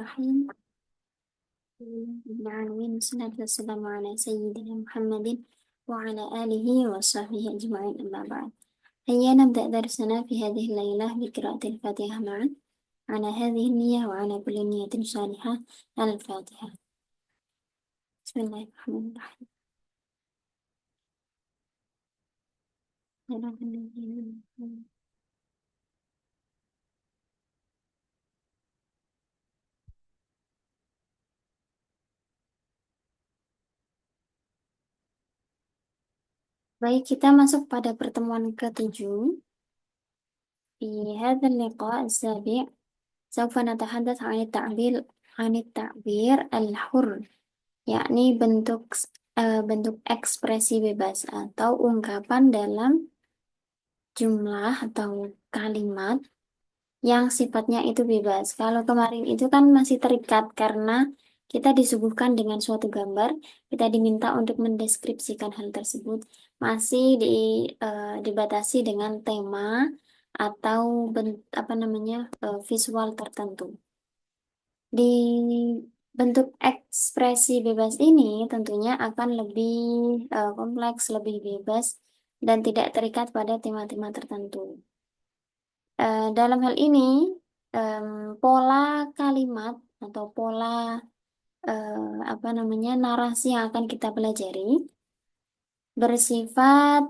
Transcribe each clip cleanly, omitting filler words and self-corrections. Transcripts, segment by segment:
Bismillahirrahmanirrahim. Bismillahirrahmanirrahim. Wassalatu wassalamu ala sayyidina Muhammadin wa ala alihi wa sahbihi ajma'in amma ba'd. Hayya nabda darsana fi hadhihi al-lailah bi qira'atil Fatihah ma'an. Ala hadhihi niyyah wa ala kulli niyyatin salihah. Al-Fatihah. Bismillahirrahmanirrahim. Baik, kita masuk pada pertemuan ke-7. Di hadzal liqa' as-sabi' سوف نتحدث عن التعبير الحر yakni bentuk ekspresi bebas atau ungkapan dalam jumlah atau kalimat yang sifatnya itu bebas. Kalau kemarin itu kan masih terikat karena kita disuguhkan dengan suatu gambar, kita diminta untuk mendeskripsikan hal tersebut, masih dibatasi dengan tema atau visual tertentu. Di bentuk ekspresi bebas ini tentunya akan lebih kompleks, lebih bebas, dan tidak terikat pada tema-tema tertentu. Dalam hal ini, em, pola kalimat atau pola narasi yang akan kita pelajari bersifat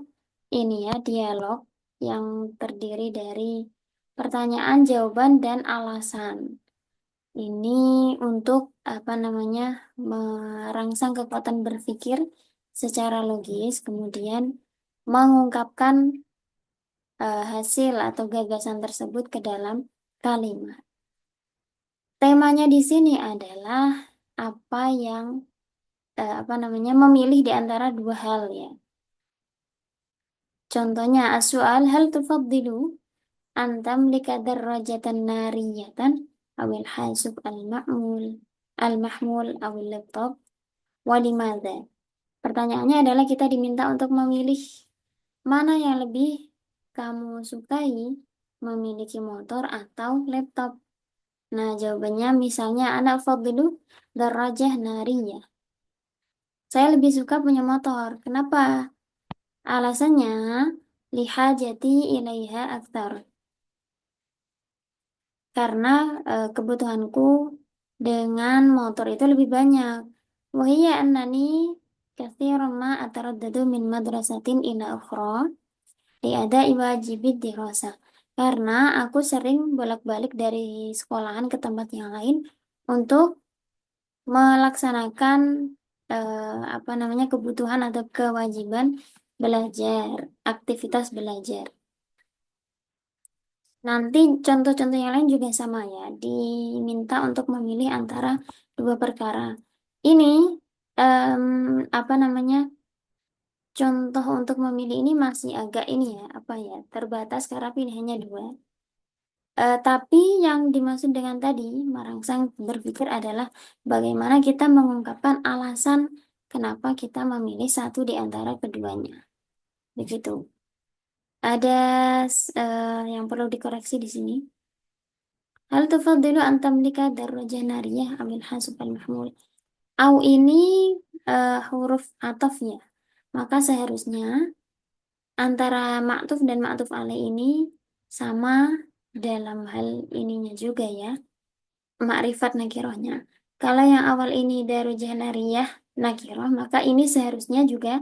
ini ya, dialog yang terdiri dari pertanyaan, jawaban, dan alasan. Ini untuk merangsang kekuatan berpikir secara logis, kemudian mengungkapkan hasil atau gagasan tersebut ke dalam kalimat. Temanya di sini adalah apa yang memilih di antara dua hal ya. Contohnya, as-su'al hal tufaddilu an tamlika darrajatan nariyatan awil hasub al-mahmul awil laptop walimada. Pertanyaannya adalah kita diminta untuk memilih mana yang lebih kamu sukai, memiliki motor atau laptop. Nah, jawabannya misalnya ana fadilu darajah nariyah. Saya lebih suka punya motor. Kenapa? Alasannya lihajati ilaiha aktar. Karena kebutuhanku dengan motor itu lebih banyak. Wahiyya annani katsiran ma ataraddadu min madrasatin ila ukhra li'ada'i wajibid dirasah. Karena aku sering bolak-balik dari sekolahan ke tempat yang lain untuk melaksanakan kebutuhan atau kewajiban belajar, aktivitas belajar. Nanti contoh-contoh yang lain juga sama ya, diminta untuk memilih antara dua perkara. Ini em, contoh untuk memilih ini masih agak ini ya, terbatas karena pilihannya dua. Tapi yang dimaksud dengan tadi merangsang berpikir adalah bagaimana kita mengungkapkan alasan kenapa kita memilih satu di antara keduanya. Begitu. Ada yang perlu dikoreksi di sini. Hal tufaddilu an tamlika darajah nariyah amil hasub al-mahmul. Au ini huruf atofnya. Maka seharusnya antara ma'tuf dan ma'tuf alaih ini sama dalam hal ininya juga ya. Ma'rifat nakirohnya. Kalau yang awal ini darajah nariyah nakiroh, maka ini seharusnya juga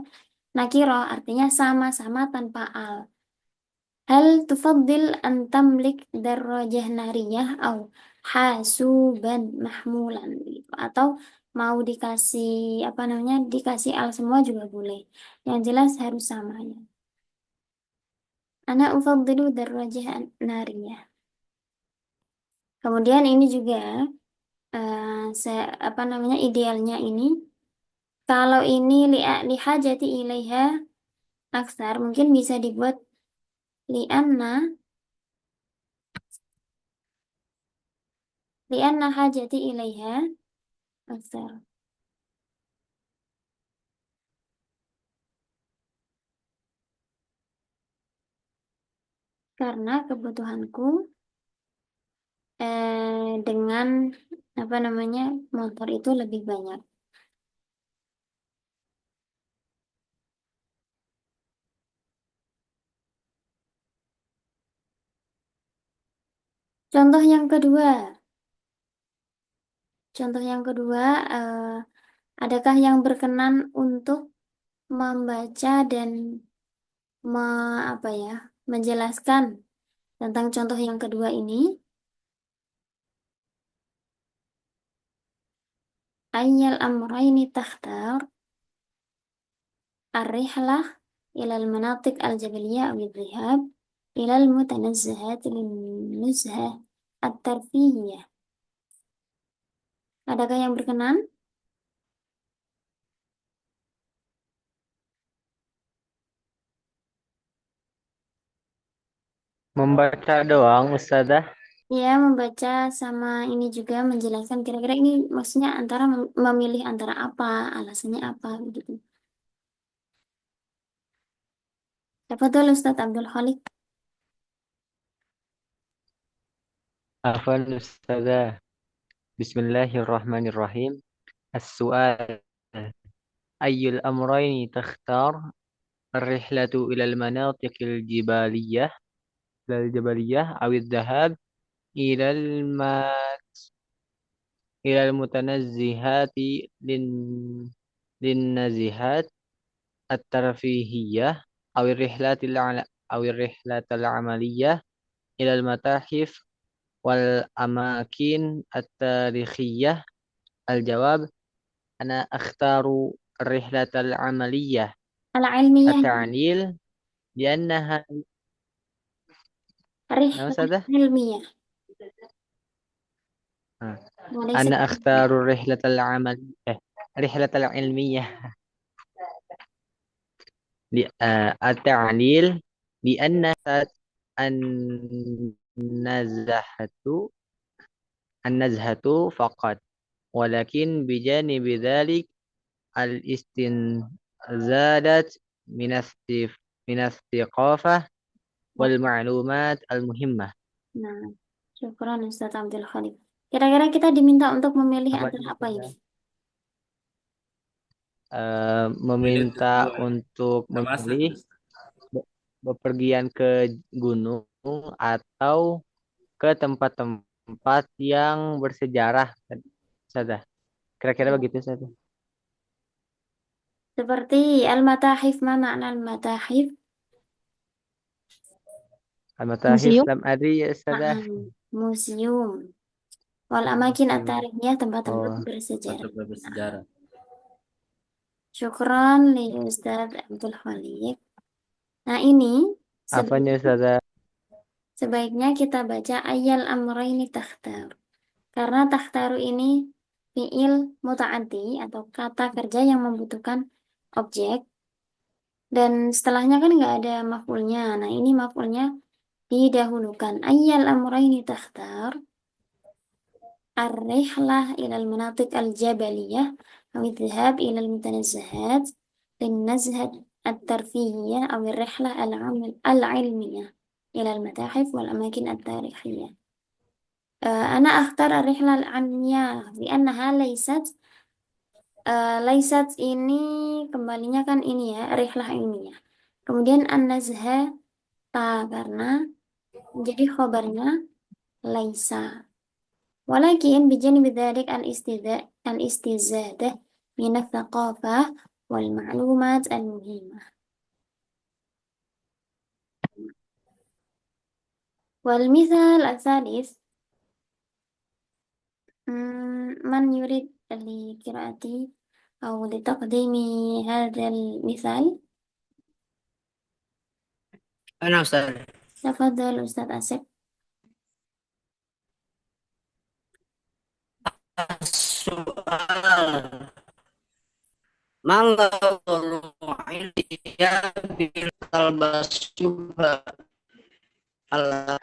nakiroh, artinya sama-sama tanpa al. Hal tufaddil an tamlik darajah nariyah au hasuban mahmulan gitu. Atau mau dikasih dikasih al semua juga boleh. Yang jelas harus sama ya. Ana ufaddilu darajah nariyah. Kemudian ini juga idealnya ini kalau ini lihajati ilaiha aksar mungkin bisa dibuat lianna hajati ilaiha aksar. Karena kebutuhanku dengan apa namanya motor itu lebih banyak. Contoh yang kedua, contoh yang kedua, adakah yang berkenan untuk membaca dan me, apa ya, menjelaskan tentang contoh yang kedua ini? Ayyal amrayni takhtar ar-rihlah ila al-manatiq al-jabaliyah aw al-dhihab ila al-mutanazzahat lin-nuzhah at-tarfihiyah. Adakah yang berkenan? Membaca doang, Ustazah. Ya, membaca sama ini juga menjelaskan kira-kira ini maksudnya antara memilih antara apa, alasannya apa begitu. Tafadhol Ustaz Abdul Khaliq. Afwan, Ustazah. Bismillahirrahmanirrahim. As-su'al. Ayyul amrayni takhtar? Ar-rihlatu ilal manatiqil jibaliyah. Ilal jabaliyah. Awid dhahab. Ilal ma... Ilal mutanazzihati lin nazihat at-tarfihiyah. Awir rihlatil amaliyah. Ilal matahif wal amakin at-tarikhiyah. Al-jawab, ana akhtaru rihlatal amaliyah Al-ilmiyah, at-ta'lil li'annaha nama rihlah sadah. ilmiah. Walaysa Ana akhtaru rihlatal amaliyah rihlatal ilmiyah at-ta'lil li'annaha an-nazahatu an-nazhatu faqat walakin bijanibi dhalik al-istinzadat minas-thiqafah wal ma'lumat al-muhimmah. Nah, syukran Ustaz Abdul Khaliq. Kira-kira kita diminta untuk memilih Apa antara apa ini? meminta untuk memilih bepergian ke gunung atau ke tempat-tempat yang bersejarah. Sadah. Kira-kira begitu saja. Seperti al-matahif, ma makna al-matahif? Al-Matahif Museum? lam adri ya Sadah. Museum. Wal amakin Museum. at-tarikhiyah, tempat-tempat Oh, bersejarah. Tempat bersejarah. Syukran li Ustaz Abdul Khaliq. Nah, ini apanya sebaiknya, Sadah? sebaiknya kita baca ayal amrayni takhtar. Karena takhtaru ini fiil muta'addi atau kata kerja yang membutuhkan objek dan setelahnya kan nggak ada maf'ulnya. Nah, ini maf'ulnya didahulukan. Ayyal amrayni takhtar ar-rihlah ilal manatiq al-jabaliyah aw idhhab ilal mutanazzahat lin-nazhat at-tarfihiyah aw ar-rihlah al-ilmiyah ilal matahif wal amakin at-tarikhiyah. Ana akhtar ar-rihlah al-ilmiyah li'annaha laysat ini kembalinya kan ini ya, rihlah ilmiah. Kemudian an-nazha ta karena jadi khobarnya laisa. Walakin bijanibi dzalik al-istizadah min ats-tsaqafah wal ma'lumat al-muhimmah. Wal mithal ats-tsalits man yurid li qiraati aw li taqdimi hadzal mithal. Ana Ustaz. Tafadhal Ustaz Asep. Soal Malau Ilmiah bil talbas subha al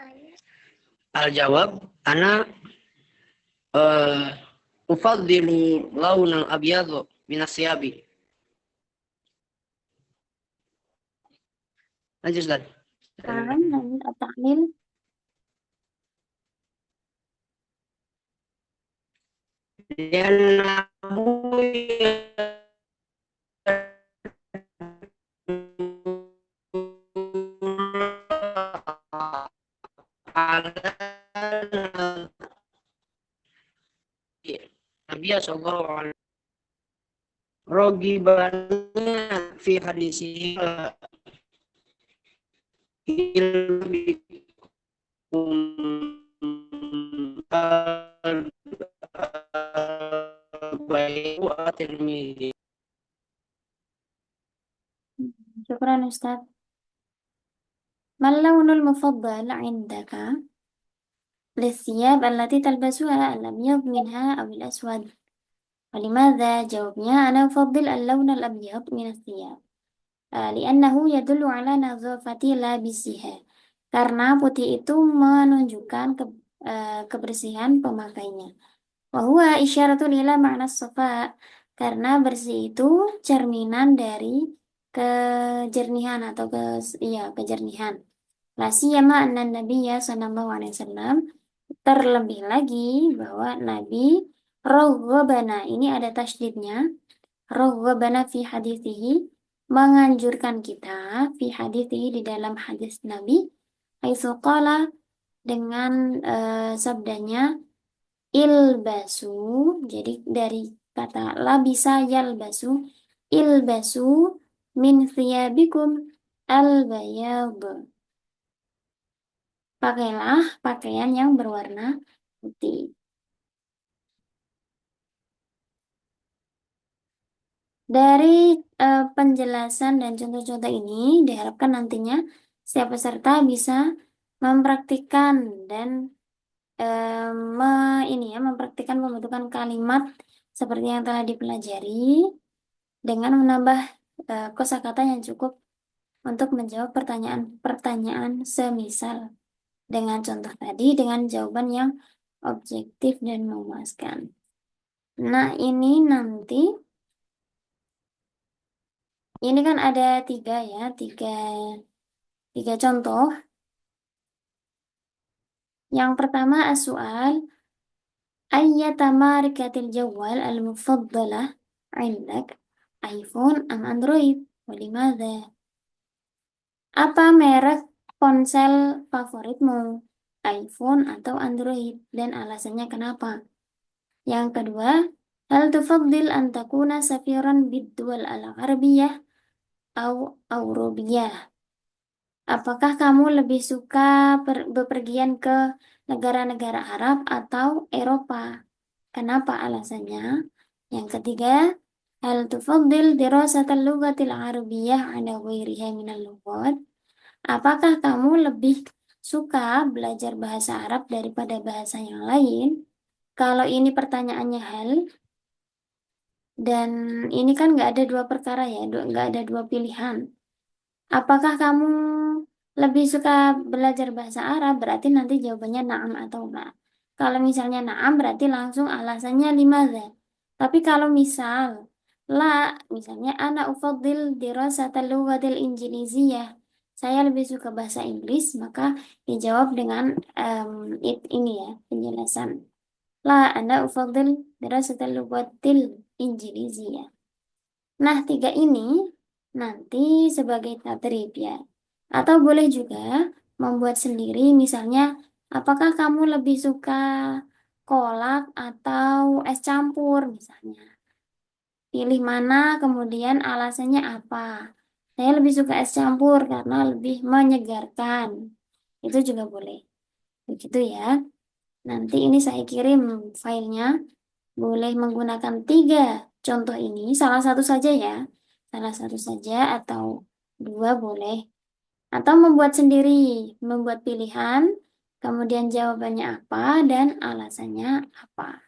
al-jawab ana ufaddilu laun al-abyad min asyabi. Lanjut Ustaz. Lanjut at-ta'lil. لأنه على النبي صلى الله عليه وسلم راغبا في حديثه الترمذي. Syukran Ustaz. ما اللون المفضل عندك للثياب التي تلبسها؟ الأبيض منها أو الأسود؟ ولماذا؟ جوابnya أنا أفضل اللون الأبيض من الثياب لأنه يدل على نظافة لابسها. Karena putih itu menunjukkan kebersihan pemakainya. Wahuwa isyaratun ila makna safa, karena bersih itu cerminan dari kejernihan atau kejernihan. La siyama anna Nabiyya sallallahu alaihi wasallam, terlebih lagi bahwa Nabi raghhabana, ini ada tasydidnya, raghhabana fi hadithihi, menganjurkan kita fi hadithihi, di dalam hadis Nabi, haitsu qala, dengan sabdanya ilbasu, jadi dari kata labisa yalbasu, ilbasu min thiyabikum al-bayad, pakailah pakaian yang berwarna putih. Dari penjelasan dan contoh-contoh ini diharapkan nantinya setiap peserta bisa mempraktikkan dan mempraktikkan pembentukan kalimat seperti yang telah dipelajari dengan menambah kosakata yang cukup untuk menjawab pertanyaan-pertanyaan semisal dengan contoh tadi, dengan jawaban yang objektif dan memuaskan. Nah, ini nanti ini kan ada tiga contoh. Yang pertama as-su'al, ayyata markatil jawal al-mufaddalah indak, iPhone am Android? Walimada? Apa merek ponsel favoritmu? iPhone atau Android? Dan alasannya kenapa? Yang kedua, hal tufaddil an takuna safiran bid-duwal al-arabiyah au Aurobiyah? Apakah kamu lebih suka bepergian ke negara-negara Arab atau Eropa? Kenapa alasannya? Yang ketiga, hal tufaddil dirasatal lughatil arabiyyah ala ghairiha minal lughat? Apakah kamu lebih suka belajar bahasa Arab daripada bahasa yang lain? Kalau ini pertanyaannya hal, dan ini kan nggak ada dua perkara ya, nggak ada dua pilihan. Apakah kamu lebih suka belajar bahasa Arab? Berarti nanti jawabannya na'am atau enggak. Kalau misalnya na'am berarti langsung alasannya limadha. Tapi kalau misal la, misalnya ana ufaddil dirasatal lughatil injiliziyah, saya lebih suka bahasa Inggris, maka dijawab dengan ini ya, penjelasan. La ana ufaddil dirasatal lughatil injiliziyah. Nah, tiga ini nanti sebagai tadrib ya. Atau boleh juga membuat sendiri, misalnya, apakah kamu lebih suka kolak atau es campur misalnya. Pilih mana, kemudian alasannya apa. Saya lebih suka es campur karena lebih menyegarkan. Itu juga boleh. Begitu ya. Nanti ini saya kirim filenya. Boleh menggunakan tiga contoh ini, salah satu saja ya. Salah satu saja atau dua boleh. Atau membuat sendiri, membuat pilihan, kemudian jawabannya apa dan alasannya apa.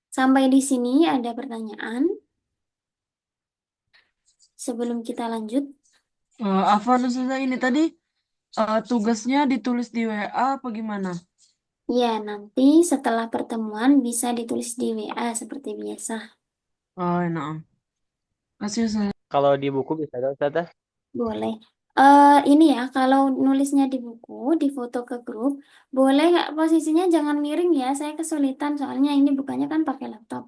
Sampai di sini ada pertanyaan sebelum kita lanjut. Afwan Ustazah, ini tadi tugasnya ditulis di WA apa gimana? Ya, nanti setelah pertemuan bisa ditulis di WA seperti biasa. Oh, nah. Kasih Ustazah. Kalau di buku bisa ada Ustazah? Boleh. Ini ya, kalau nulisnya di buku, di foto ke grup, boleh nggak posisinya jangan miring ya? Saya kesulitan soalnya ini bukannya kan pakai laptop.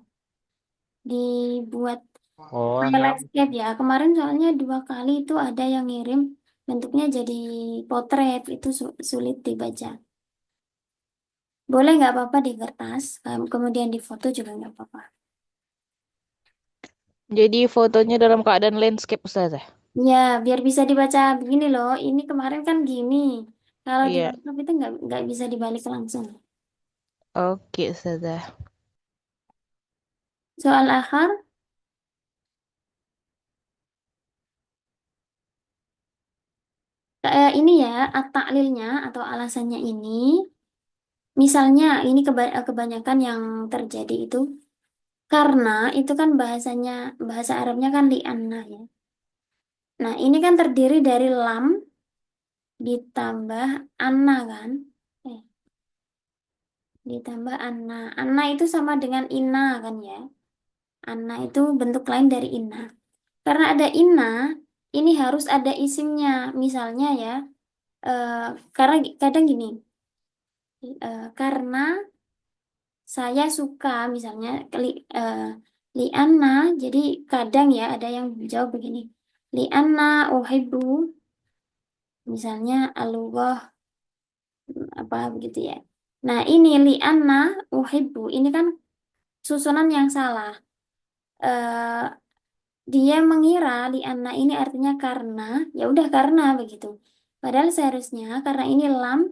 Dibuat Oh, pakai landscape ya. Kemarin soalnya 2 kali itu ada yang ngirim bentuknya jadi potret, itu sulit dibaca. Boleh nggak apa-apa di kertas, kemudian di foto juga nggak apa-apa. Jadi fotonya dalam keadaan landscape Ustazah. Ya, biar bisa dibaca begini loh. Ini kemarin kan gini. Kalau di Iya. laptop itu nggak bisa dibalik langsung. Oke Ustazah. Soal akhir, ini ya, at-ta'lilnya atau alasannya ini. Misalnya, ini kebanyakan yang terjadi itu karena itu kan bahasa Arabnya kan li'anna ya. Nah, ini kan terdiri dari lam ditambah anna kan. Eh, ditambah anna. Anna itu sama dengan inna kan ya. Anna itu bentuk lain dari inna. Karena ada inna, ini harus ada isimnya. Misalnya ya, eh, karena kadang gini, karena saya suka misalnya li'anna, jadi kadang ya ada yang jawab begini, li'anna uhibbu, misalnya alullah apa begitu ya. Nah ini li'anna uhibbu, ini kan susunan yang salah. Eh, Dia mengira li'anna ini artinya karena, ya udah karena begitu. Padahal seharusnya karena ini lam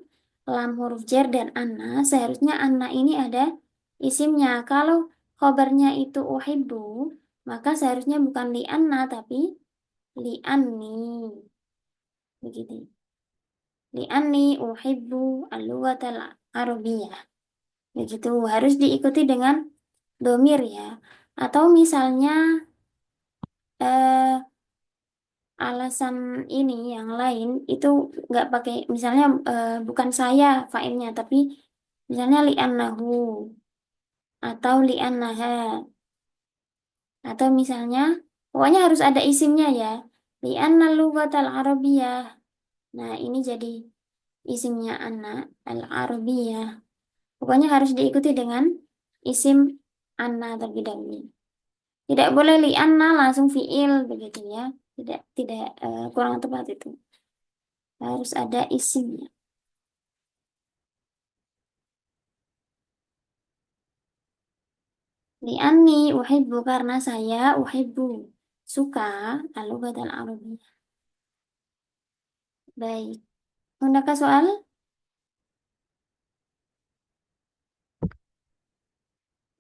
huruf jar dan anna, seharusnya anna ini ada isimnya. Kalau khobarnya itu uhibbu, maka seharusnya bukan li'anna tapi li'anni. Begitu. Li'anni uhibbu al-lughatal arabiyyah. Begitu, harus diikuti dengan domir ya. Atau misalnya eh, alasan ini yang lain itu nggak pakai misalnya bukan saya failnya tapi misalnya li'annahu atau li'annaha atau misalnya pokoknya harus ada isimnya ya li'annal lughatal arabiyyah. Nah ini jadi isimnya anna al arabiyyah, pokoknya harus diikuti dengan isim anna terlebih dahulu, tidak boleh li'anna langsung fiil begitu ya, tidak kurang tepat itu, harus ada isimnya. Li'anni uhibbu karena saya uhibbu suka al-lughat al-arabiyyah. Baik. Hundakah soal?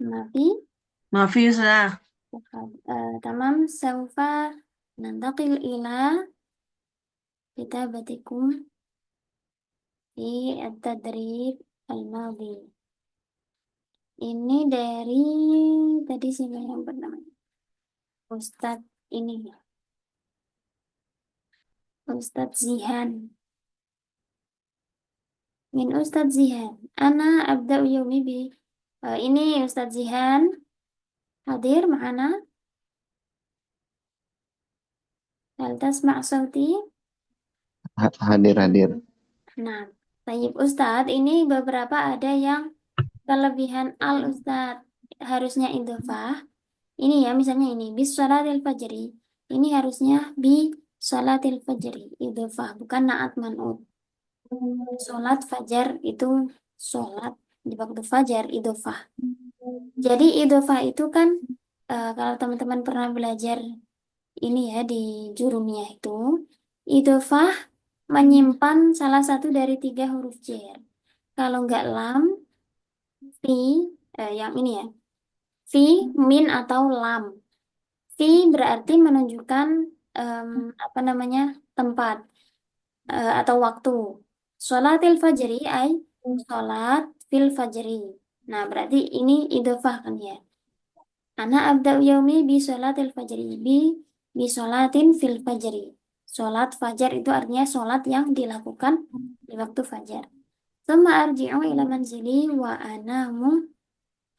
Mafi. Maaf ya, Ustazah. Tamam. Saufa nantaqil ila kitabatikum fi at-tadrib al-madi. Ini dari tadi siapa yang pertama? Ustadz ini ya. Ustadz Zihan. Min Ustadz Zihan. Ana abda'u yawmi bi. Ini Ustadz Zihan hadir معنا. Hal tasma' sauti? Hadir, hadir. Nah, Tayyib Ustadz, ini beberapa ada yang kelebihan al Ustadz. Harusnya idhofah. Ini ya, misalnya ini. Bis sholatil fajri. Ini harusnya bi sholatil fajri. Idhofah, bukan naat man'ut. Sholat fajar itu sholat di waktu fajar, idhofah. Jadi idhofah itu kan, kalau teman-teman pernah belajar ini ya di Jurumiyah itu, idhofah menyimpan salah satu dari 3 huruf jar. Kalau nggak lam, fi, yang ini ya, fi, min atau lam. Fi berarti menunjukkan apa namanya tempat atau waktu. Sholatil fajri ay sholat fil fajri. Nah berarti ini idhofah kan ya. Ana abda'u yaumi bi sholatil fajri bi sholatin fil fajri. Sholat fajar itu artinya sholat yang dilakukan di waktu fajar. Thumma arji'u ila manzili wa anamu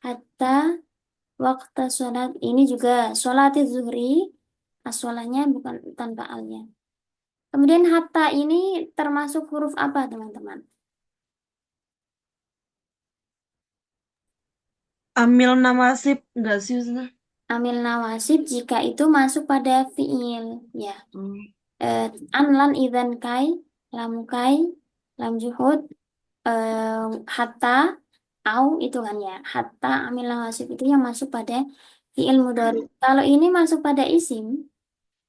hatta waqta sholat. Ini juga sholatil zuhri. Asolahnya bukan tanpa alnya. Kemudian hatta ini termasuk huruf apa, teman-teman? Amil nasib enggak sih Ustazah? Amil nawasib jika itu masuk pada fiil, ya. Hmm. An, lan, idzan, kai, lam juhud, hatta, au itu kan ya. Hatta amil nawasib itu yang masuk pada fiil mudhari. Kalau ini masuk pada isim,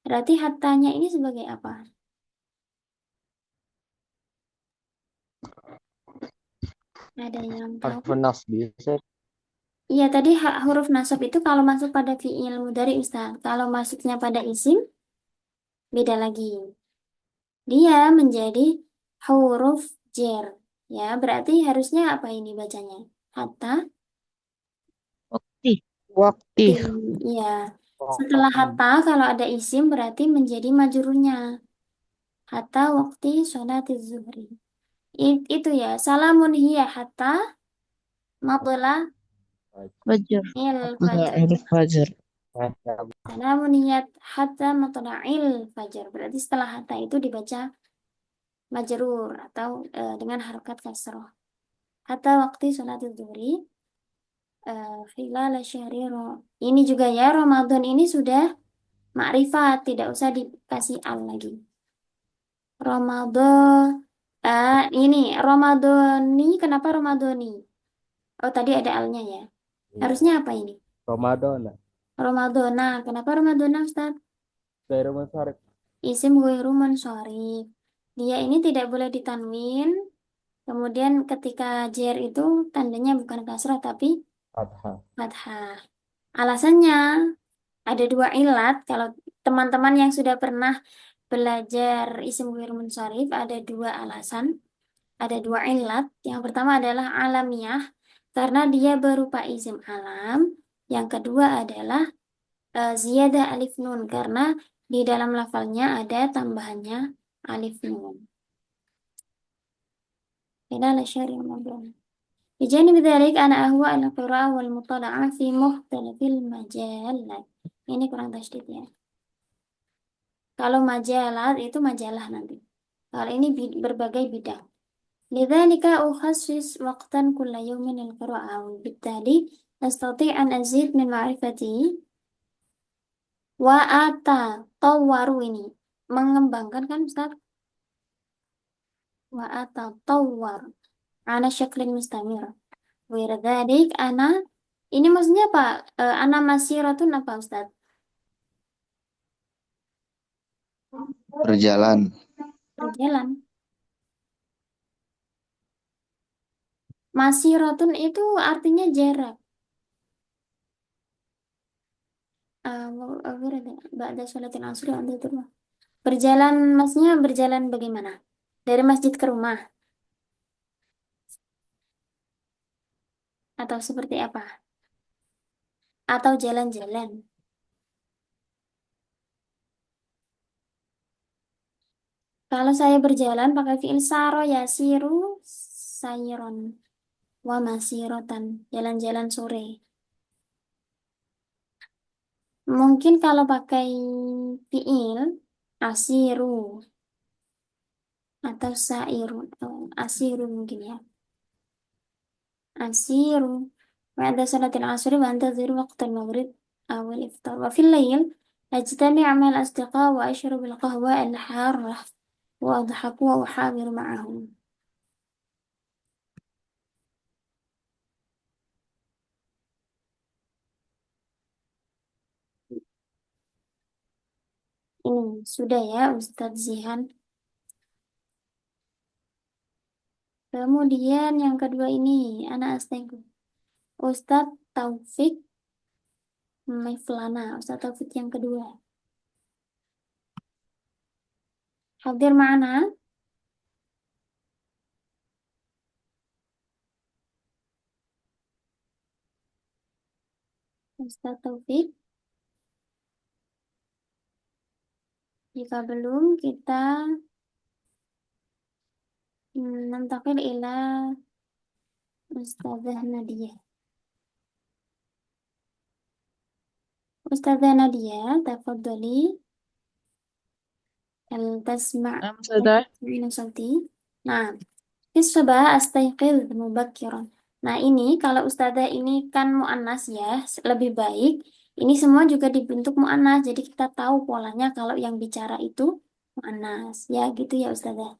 berarti hattanya ini sebagai apa? Ada yang tahu? Harf nasbi. Ustaz. Iya, tadi huruf nasab itu kalau masuk pada fiil mudhari, Ustaz. Kalau masuknya pada isim, beda lagi. Dia menjadi huruf jer. Ya, berarti harusnya apa ini bacanya? Hatta, Wakti. Wakti. ya. Setelah hatta, kalau ada isim berarti menjadi majrurnya. Hatta waktu sholatiz zuhri. Itu ya. Salamun hiya hatta matla Fajar. il fajar. Alif Fajar. Salamun hiya hatta matla'il fajar. Berarti setelah hatta itu dibaca majrur atau dengan harokat kasroh. Hatta waktu sholatiz zuhri. Hilal syahri ini juga ya, Ramadan ini sudah makrifat, tidak usah dikasih al lagi. Ramadan, ini Ramadhani, kenapa Ramadhani? Oh, tadi ada alnya ya. Harusnya apa ini? Ramadan. Ramadhana, kenapa Ramadhana, Ustaz? Dari Masarif. Isim ghairu mansharif. Dia ini tidak boleh ditanwin. Kemudian ketika jer itu tandanya bukan kasrah tapi Fathah. fathah. Alasannya ada dua ilat. Kalau teman-teman yang sudah pernah belajar isim ghair munsharif ada dua alasan, ada dua ilat. Yang pertama adalah alamiah karena dia berupa isim alam. Yang kedua adalah ziyadah alif nun karena di dalam lafalnya ada tambahannya alif nun. Ila la syari Ramadan. بجانب ذلك أنا أهوى القراءة والمطالعة في مختلف المجالات. Ini kurang tasydid ya. Kalau majalah itu majalah nanti. Kalau ini berbagai bidang. لذلك أخصص وقتا كل يوم للقراءة وبالتالي أستطيع أن أزيد من معرفتي وأتطور ini mengembangkan kan Ustaz? وأتطور على شكل مستمر. غير ذلك أنا ini maksudnya apa? Ana masiratun apa Ustaz? Berjalan. Berjalan. Masiratun itu artinya jarak. Ba'da sholatil asri anda itu berjalan, maksudnya berjalan bagaimana? Dari masjid ke rumah atau seperti apa? Atau jalan-jalan? Kalau saya berjalan pakai fi'il saro yasiru sayron wa masirotan, jalan-jalan sore. Mungkin kalau pakai fi'il asiru atau sairu atau asiru mungkin ya. Asiru ba'da salatil asri wa antadhiru waqtal maghrib awal iftar. Wa fil layl ajtami' ma'al asdiqa wa ashrabu al-qahwa al-harrah wa adhaku wa uhawiru ma'ahum. Ini sudah ya Ustadz Zihan. Kemudian yang kedua ini anak astagfir. Ustadz Taufik Maiflana, Ustadz Taufik yang kedua. Hadir ma'ana? Ustadz Taufik. Jika belum, kita nantakil ila Ustazah Nadia. Ustazah Nadia, tafadhali. هل تسمع نعم هل أستاذة. تسمعين صوتي؟ Nah, Isba astayqidh mubakkiran. Nah, ini kalau ustazah ini kan mu'annas ya, lebih baik. Ini semua juga dibentuk mu'annas, jadi kita tahu polanya kalau yang bicara itu mu'annas. Ya, gitu ya ustazah.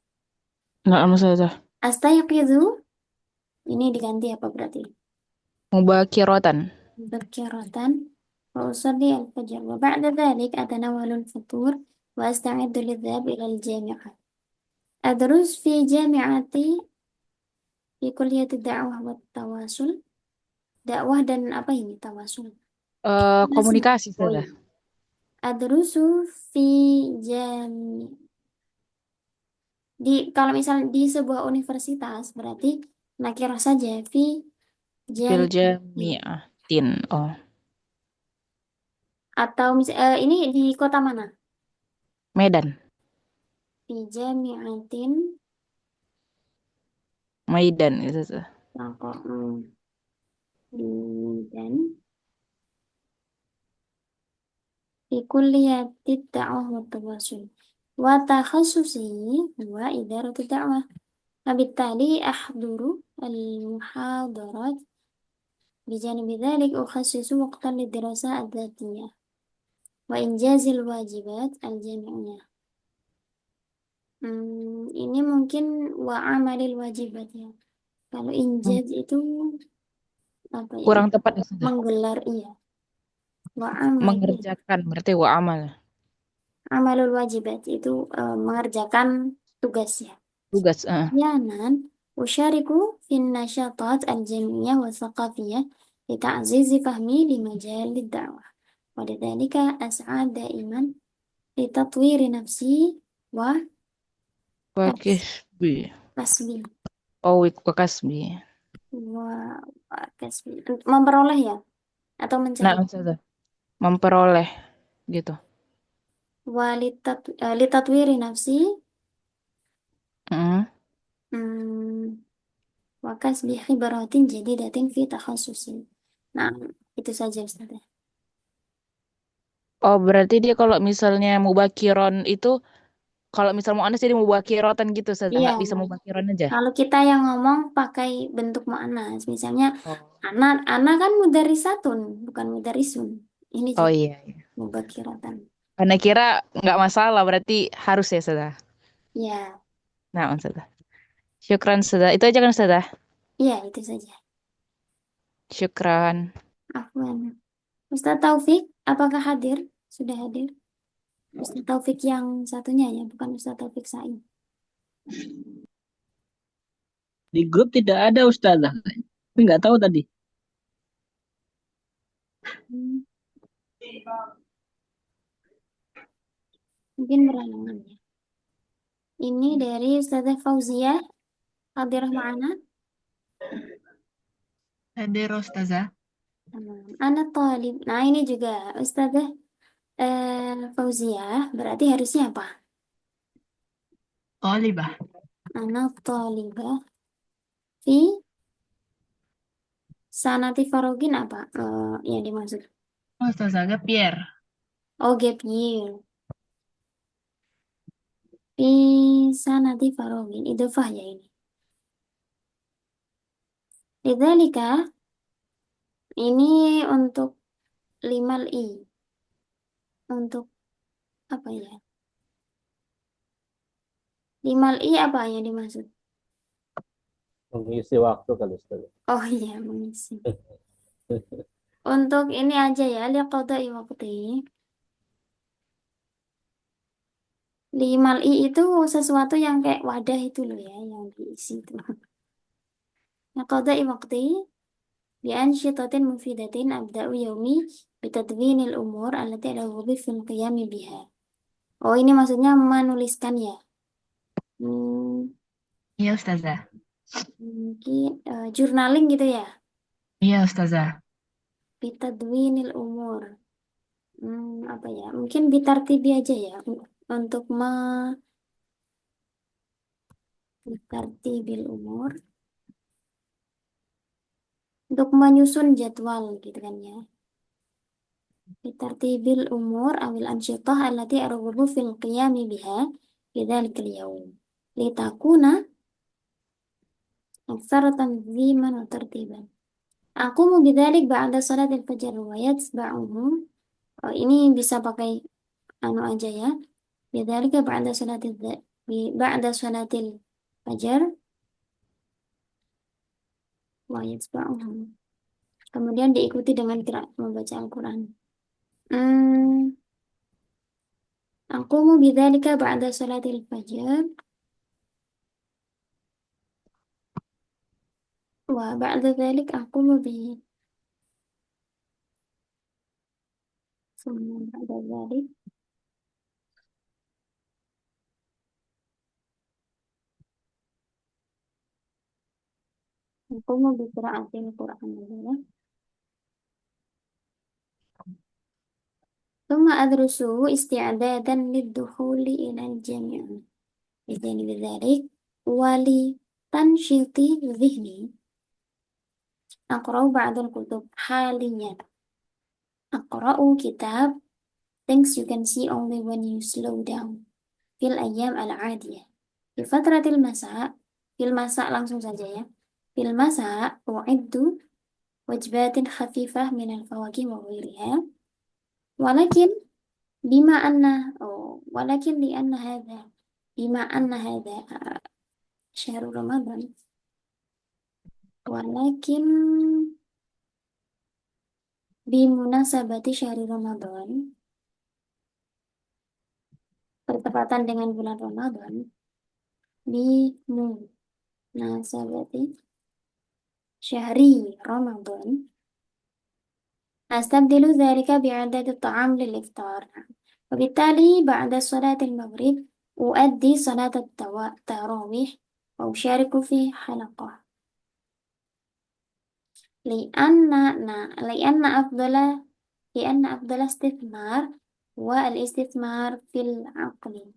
نعم أستاذة. Astayqidhu, ini diganti apa berarti? مباكرة. مبكرة وأصلي الفجر وبعد ذلك أتناول الفطور وأستعد للذهاب إلى الجامعة. أدرس في جامعتي في كلية الدعوة والتواصل. Dakwah dan apa ini tawasul? Masih. Komunikasi Oh Ustazah. iya. Adrusu fi jami. Kalau misal di sebuah universitas berarti nakirah saja fi Fil jami. jami'atin. Oh, Atau ini di kota mana? Medan. Fi jami'atin Maidan itu tuh. di dan في كلية الدعوة والتواصل وتخصصي هو إدارة الدعوة وبالتالي أحضر المحاضرات بجانب ذلك أخصص وقتا للدراسة الذاتية وإنجاز الواجبات الجامعية. Ini mungkin wa amalil wajibat ya. Kalau injaz itu apa ya? Kurang tepat ya Ustazah. Menggelar iya. Wa amal Mengerjakan berarti wa amal. amalul wajibat itu mengerjakan tugas ya. Tugas. أحيانا أشارك في النشاطات الجمعية والثقافية لتعزيز فهمي لمجال الدعوة ولذلك أسعى دائما لتطوير نفسي Wakisbi. وكسبي Oh, wakasbi. وكسبي memperoleh ya atau Nah, mencari Ustazah. Memperoleh gitu. لتطوير نفسي Mm. وكسب خبرات جديدة في تخصصي. Nah, itu saja Ustaz. Oh, berarti dia kalau misalnya mubakiron itu kalau misal mau anas jadi mubakirotan gitu Ustazah. Iya, Nggak bisa mubakiron aja. kalau kita yang ngomong pakai bentuk muannas, misalnya Oh. anak kan mudarisatun, bukan mudarisun. Ini Oh juga iya. mubakiratan. Karena kira nggak masalah berarti harus ya Ustazah. Ya, Nah, Ustazah. Syukran Ustazah. Itu aja kan Ustazah? iya itu saja. Syukran. Afwan. Ustaz Taufik, apakah hadir? Sudah hadir? Ustaz Taufik yang satunya ya, bukan Ustaz Taufik Said. Di grup tidak ada Ustazah. Tapi nggak tahu tadi. Hmm, Mungkin berhalangan ya. Ini dari Ustazah Fauzia, hadirah ma'ana. Hadir Ustazah. Anak talib. Nah, ini juga Ustazah Fauzia, berarti harusnya apa? Talibah. Anak talibah fi sanati farogin apa yang dimaksud? Ustazah Pierre. Oh, gap year. Fi sanati farogin. Idhofah ya ini. Lidzalika, ini untuk limal i. Untuk apa ya? Limal i apa yang dimaksud? Mengisi waktu kali Ustaz. Oh iya, mengisi. Untuk ini aja ya, liqada'i waqti. Limal i itu sesuatu yang kayak wadah itu loh ya, yang diisi itu. Liqada'i waqti bi'ansyitatin mufidatin abda'u yaumi bitadwinil umur allati ala wudhi fil qiyami biha. Oh, ini maksudnya menuliskan ya. Iya Ustazah. Mungkin journaling gitu ya. Iya Ustazah. Bitadwinil umur. Apa ya? Mungkin bitartibi aja ya. Untuk bitartibil umur. Untuk menyusun jadwal gitu kan ya. Bitartibil umur awil ansyitah allati arghubu fil qiyami biha في ذلك اليوم لتكون أكثر تنظيما وترتيبا. Aqumu bidzalik ba'da salatil fajar wa yatba'uhu. Oh, ini bisa pakai anu aja ya. Bidzalika ba'da salatil fajar wa yatba'uhu. Kemudian diikuti dengan membaca Al-Quran. Aqumu bidzalika ba'da salatil fajar wa ba'da dzalik aqumu bi summa ba'da dzalik aqumu bi qira'atil Qur'an ya. ثم أدرسه استعدادا للدخول إلى الجامعة. بجانب ذلك ولتنشيط ذهني أقرأ بعض الكتب حاليا. أقرأ كتاب Things You Can See Only When You Slow Down في الأيام العادية. في فترة المساء langsung saja ya. في المساء أعد وجبات خفيفة من الفواكه وغيرها. ولكن بما أن هذا شهر رمضان ولكن بمناسبة شهر رمضان bertepatan dengan bulan Ramadan بمناسبة شهر رمضان أستبدل ذلك بإعداد الطعام للإفطار. وبالتالي بعد صلاة المغرب أؤدي صلاة التراويح وأشارك في حلقة لأن أفضل استثمار هو الاستثمار في العقل.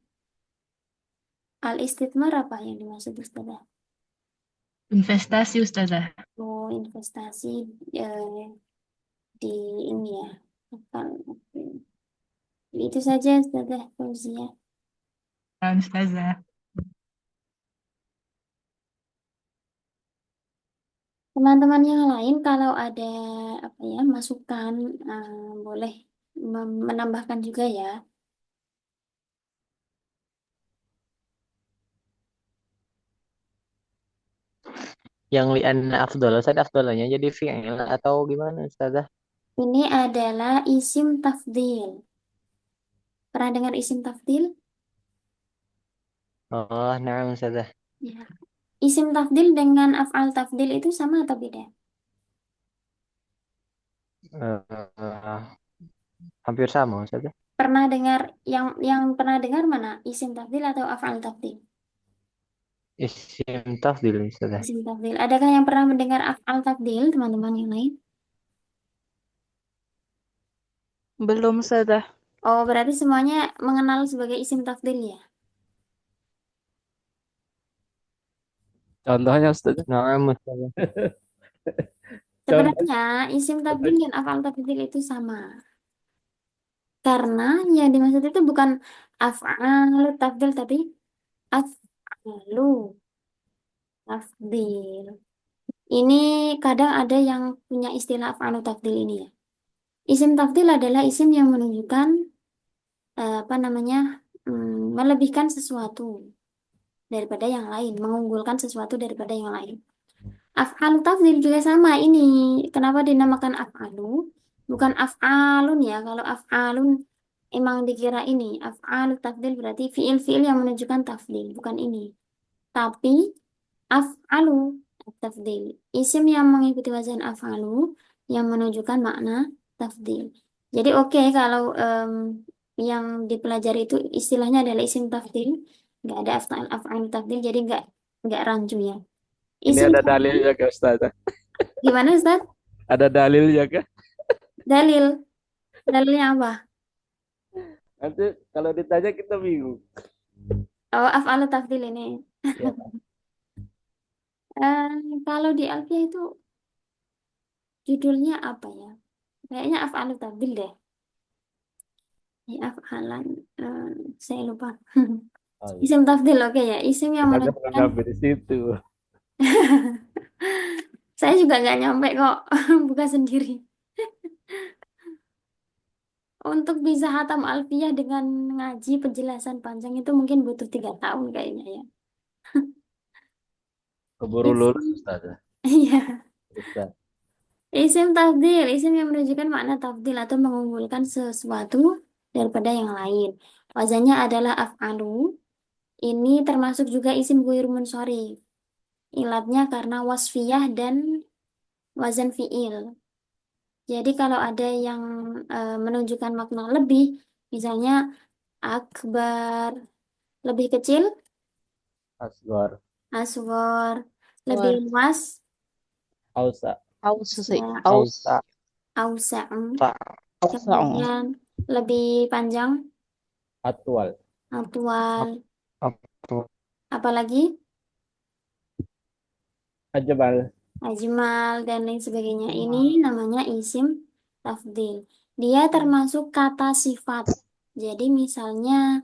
Al-istithmar apa yang dimaksud Ustazah? Investasi Ustazah. Oh, investasi di ini ya. Oke. Itu saja Ustazah Fauzia. Ustazah. Teman-teman yang lain kalau ada apa ya masukan boleh menambahkan juga ya. Yang li'anna afdal, Ustaz, afdalnya jadi fi'il atau gimana Ustazah? Ini adalah isim tafdil. Pernah dengar isim tafdil? Oh, na'am Ustazah. Ya. Isim tafdil dengan af'al tafdil itu sama atau beda? Eh, hampir sama Ustazah. Pernah dengar yang pernah dengar mana? Isim tafdil atau af'al tafdil? Isim tafdil Ustazah. Isim tafdil. Adakah yang pernah mendengar af'al tafdil, teman-teman yang lain? Belum Ustazah. Oh, berarti semuanya mengenal sebagai isim tafdil ya? Contohnya Ustaz. Na'am Ustazah. Sebenarnya isim tafdil dan af'al tafdil itu sama. Karena yang dimaksud itu bukan af'al tafdil tapi af'alu tafdil. Ini kadang ada yang punya istilah af'alu tafdil ini ya. Isim tafdil adalah isim yang menunjukkan melebihkan sesuatu daripada yang lain, mengunggulkan sesuatu daripada yang lain. Af'alu tafdil juga sama ini. Kenapa dinamakan af'alu? Bukan af'alun ya. Kalau af'alun emang dikira ini. Af'alu tafdil berarti fi'il-fi'il yang menunjukkan tafdil. Bukan ini. Tapi af'alu tafdil. Isim yang mengikuti wazan af'alu yang menunjukkan makna tafdil. Jadi oke kalau yang dipelajari itu istilahnya adalah isim tafdil. Nggak ada af'alu tafdil. Jadi nggak rancu ya. Ini Isim ada tafdil. dalilnya ke Ustaz. Gimana Ustaz? Ada dalilnya ke? Dalilnya apa? Nanti kalau ditanya kita bingung. Oh, af'alu tafdil ini. Ya. Kalau di Alfiah itu judulnya apa ya? Kayaknya af'alu tafdil deh. Ya, af'alan. Saya lupa. Oh iya. Isim tafdil, oke ya. Isim yang Kita pernah menunjukkan. ngambil di situ. Saya juga nggak nyampe kok. Buka sendiri. Untuk bisa hatam alfiyah dengan ngaji penjelasan panjang itu mungkin butuh 3 tahun kayaknya ya. Keburu lulus Isim. Ustazah. Iya. Ustaz. Isim tafdil, isim yang menunjukkan makna tafdil atau mengunggulkan sesuatu daripada yang lain. Wazannya adalah af'alu. Ini termasuk juga isim ghair munsharif. Ilatnya karena wasfiyah dan wazan fi'il. Jadi kalau ada yang menunjukkan makna lebih, misalnya akbar, lebih kecil, Asgor. asghar, lebih War. luas, Ausa. Aus sih. ya, Aus. Ausa. ausa'u. Ausang. Kemudian lebih panjang, Atwal. atwal. Apa? Apalagi Ajmal. ajmal dan lain sebagainya. Ini namanya isim tafdil. Dia termasuk kata sifat. Jadi misalnya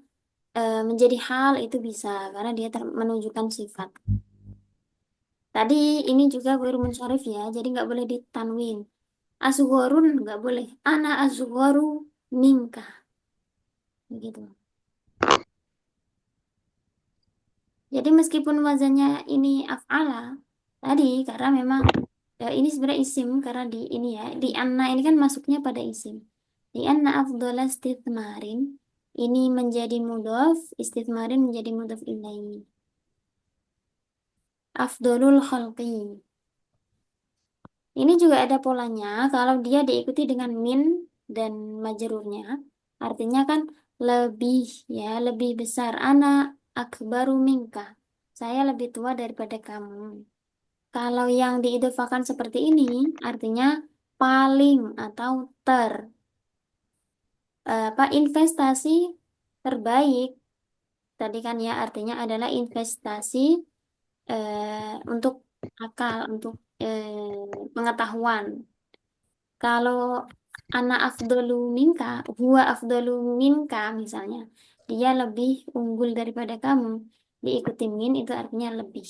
menjadi hal itu bisa karena dia menunjukkan sifat. Tadi ini juga ghair munsharif ya, jadi nggak boleh ditanwin. Asgharun nggak boleh. Ana asgharu minka. Begitu. Jadi meskipun wazannya ini af'ala tadi karena memang ini sebenarnya isim karena di ini ya di anna ini kan masuknya pada isim. Di anna afdhala istithmarin ini menjadi mudhof, istithmarin menjadi mudhof ilaihi. Afdolul khalqi. Ini juga ada polanya kalau dia diikuti dengan min dan majrurnya. Artinya kan lebih ya, lebih besar. Anak akbaru minka. Saya lebih tua daripada kamu. Kalau yang diidofakan seperti ini artinya paling atau apa investasi terbaik. Tadi kan ya artinya adalah investasi untuk akal, untuk pengetahuan. Kalau anak afdolu minka, huwa afdolu minka misalnya, dia lebih unggul daripada kamu. Diikuti min itu artinya lebih.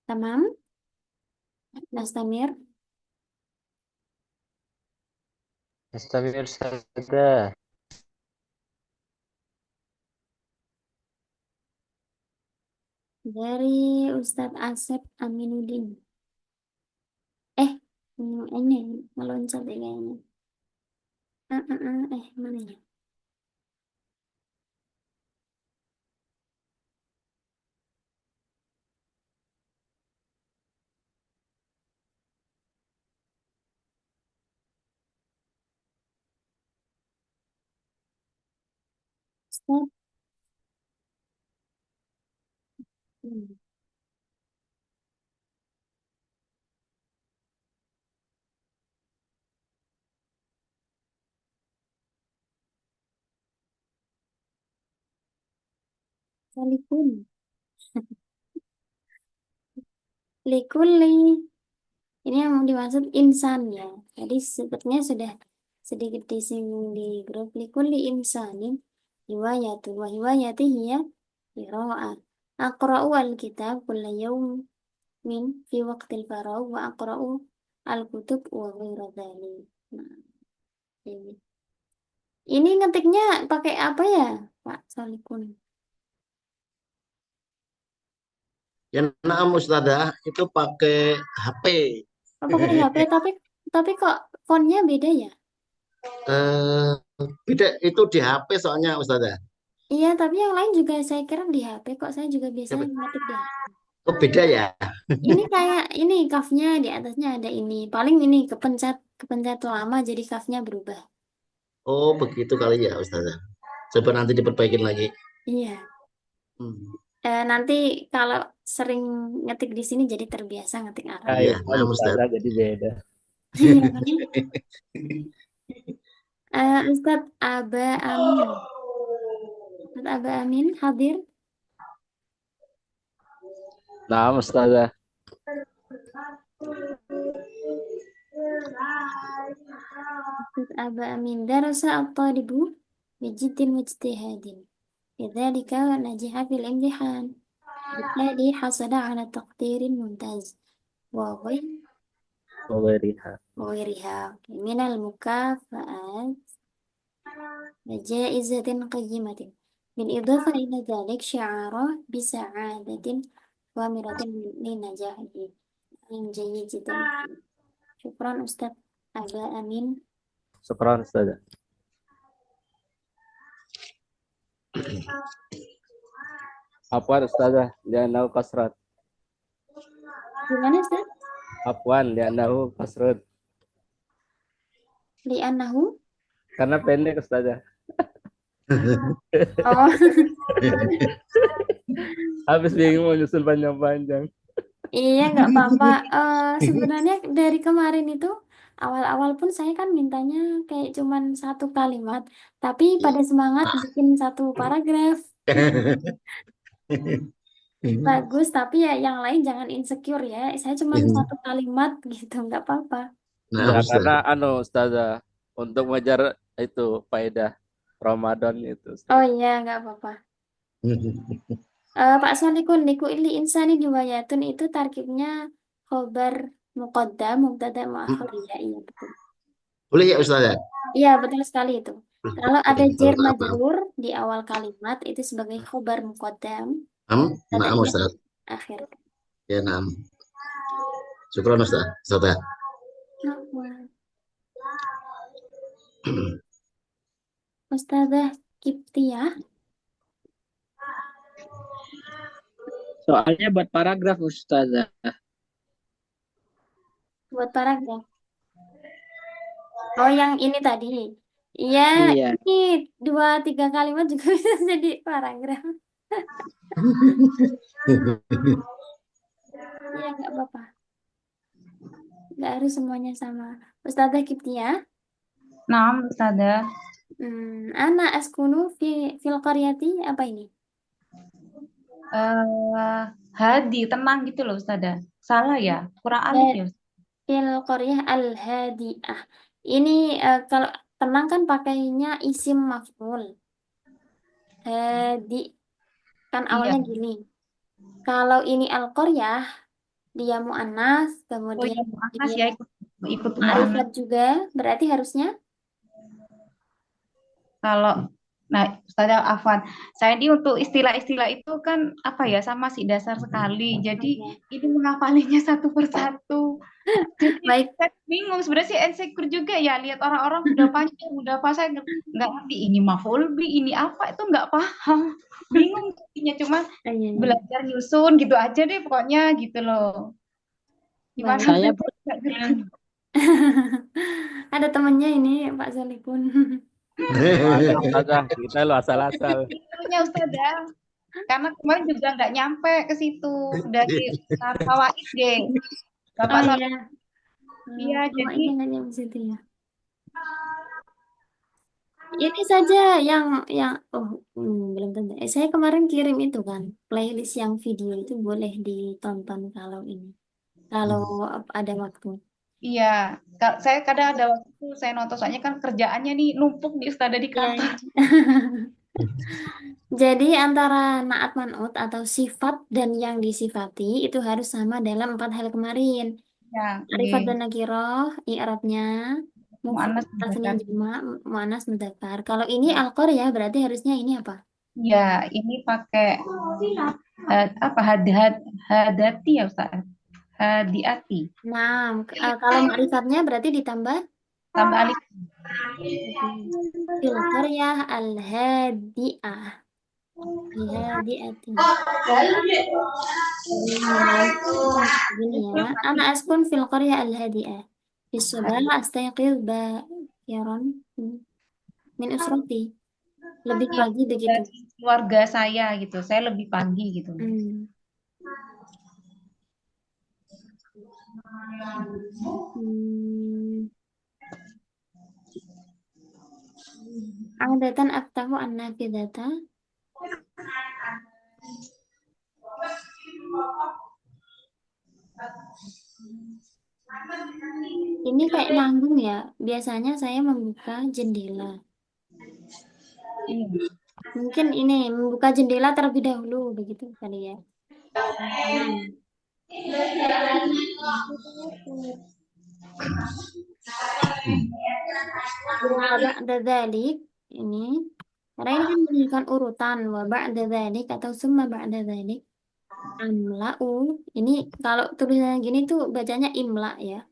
Tamam? Nastamir. Nastamir Ustazah. Dari Ustadz Asep Aminuddin. Ini meloncat ya kayaknya. Mana ya? Ustadz. Hmm, Salikun. Likuli. Ini yang dimaksud insan ya. Tadi sebetulnya sudah sedikit disinggung di grup likuli insanin hiwayatu wa hiwayatihi ya qira'ah. Aqra'u al-kitab kulla yawmin fi waqtil faragh wa aqra'u al-kutub wa ghaira dhalik. Nah, ini. Ini ngetiknya pakai apa ya, Pak Salikun? Ya, naam Ustazah, itu pakai HP. Oh, pakai HP tapi kok fontnya beda ya? Eh, Beda itu di HP soalnya Ustazah. Iya, tapi yang lain juga saya kira di HP kok. Saya juga Ya, biasanya ngetik di HP. oh, beda ya. Ini kayak ini kafnya di atasnya ada ini. Paling ini kepencet kepencet lama jadi kafnya berubah. Oh, begitu kali ya Ustazah. Coba nanti diperbaikin lagi. Iya. Hmm. Nanti kalau sering ngetik di sini jadi terbiasa ngetik Arab. Iya, Ayo, naam Ustaz. Ustazah jadi beda. Iya. Ustadz Aba Amin. Ustadz Aba Amin hadir. Nah, Ustazah. Ustadz Aba Amin. Darasa at-talibu. بجد واجتهاد لذلك نجح في الامتحان بالتالي حصل على تقدير ممتاز وغيرها. وغيرها من المكافآت وجائزة قيمة بالإضافة إلى ذلك شعاره بسعادة وامرة لنجاحه جيد جدا. شكرا أستاذ أبا أمين. Syukran Ustazah. Afwan Ustazah, li'annahu kasrat. Gimana Ustaz? Afwan li'annahu kasrat. Li'annahu? Karena pendek Ustazah. Oh. Habis bingung mau nyusul panjang-panjang. Iya, nggak apa-apa. Sebenarnya dari kemarin itu awal-awal pun saya kan mintanya kayak cuman satu kalimat, tapi pada semangat bikin satu paragraf. Bagus, tapi ya yang lain jangan insecure ya. Saya cuman satu kalimat gitu, nggak apa-apa. Nah, Ya Ustaz. karena Ustazah untuk mengejar itu faedah Ramadan itu. Oh iya, nggak apa-apa. Pak Solikun, liku ili insani diwayatun itu tarkibnya khobar muqaddam, mubtada, muakhir. Ya, iya betul. Boleh ya Ustazah? Iya, betul sekali itu. Kalau ada Oke, jar maaf. majrur di awal kalimat itu sebagai khobar muqaddam, Naam, mubtada'nya Ustaz. akhir. Ya, naam. Syukran Ustazah. Afwan. Ustazah Kiptiah, Soalnya buat paragraf Ustazah. buat paragraf. Oh, yang ini tadi. Iya, Iya. ini 2-3 kalimat juga bisa jadi paragraf. Iya, nggak apa-apa. Nggak harus semuanya sama. Ustazah Kiptiah, Naam, Ustazah. ana askunu fil qaryati, apa ini? Hadi, tenang gitu loh, Ustazah. Salah ya? Kurang alif ya, Ustazah? Fil qaryah al-hadi'ah. Ini kalau tenang kan pakainya isim maf'ul. Hadi. Kan Iya. awalnya gini. Kalau ini al-qaryah, dia mu'annas, Oh kemudian iya, mu'annas dia ya, ikut mu'annas. ma'rifat juga, berarti harusnya Kalau, nah Ustazah Afwan, saya ini untuk istilah-istilah itu kan apa ya, sama sih dasar sekali. Jadi ini menghafalinya satu persatu. Jadi baik. saya bingung sebenarnya sih, insecure juga ya lihat orang-orang udah panjang, udah apa, saya nggak ngerti ini maf'ul bi, ini apa, itu nggak paham. Bingung jadinya, cuma belajar nyusun gitu aja deh pokoknya gitu loh. Gimana Saya Ustazah? Nggak ngerti. Ada temennya ini Pak Solikun. Ustazah, kita lo asal-asal. Itunya Ustazah. Karena kemarin juga nggak nyampe ke situ dari fawaid deh. Bapak Oh Solik. iya. Iya, jadi Ini nggak nyampe situ ya. Ini saja yang belum tentu. Saya kemarin kirim itu kan playlist yang video itu boleh ditonton kalau ini. Kalau ada waktu. iya, saya kadang ada waktu itu saya nonton, soalnya kan kerjaannya nih numpuk di Ustazah di kantor. Jadi antara naat man'ut atau sifat dan yang disifati itu harus sama dalam 4 hal kemarin. Ya, Ma'rifat oke. dan nakirah, i'rabnya, Mu'annas mufrad, tasniah, mudzakkar. jamak, muannas, mudzakkar. Kalau ini al-qaryah berarti harusnya ini apa? Ya, ini pakai apa hadati ya Ustaz? Hadiati. Nah, kalau ma'rifatnya berarti ditambah Tambah alif. fil qaryah al-hadi'ah. Al-hadi'ati. Gini ya. Ana askun fil qaryah al-hadi'ah. Fi subah astayqiz bakiran min usrati. Lebih pagi begitu. Dari keluarga saya gitu. Saya lebih pagi gitu. Adatan aftahu an-nafidata. Ini kayak nyambung ya. Biasanya saya membuka jendela. Iya. Mungkin ini membuka jendela terlebih dahulu begitu kali ya. Nah, wa ba'da dzalik ini karena ini kan menunjukkan urutan wa ba'da dzalik atau summa ba'da dzalik amla'u. Ini kalau tulisannya gini tuh bacanya imla ya.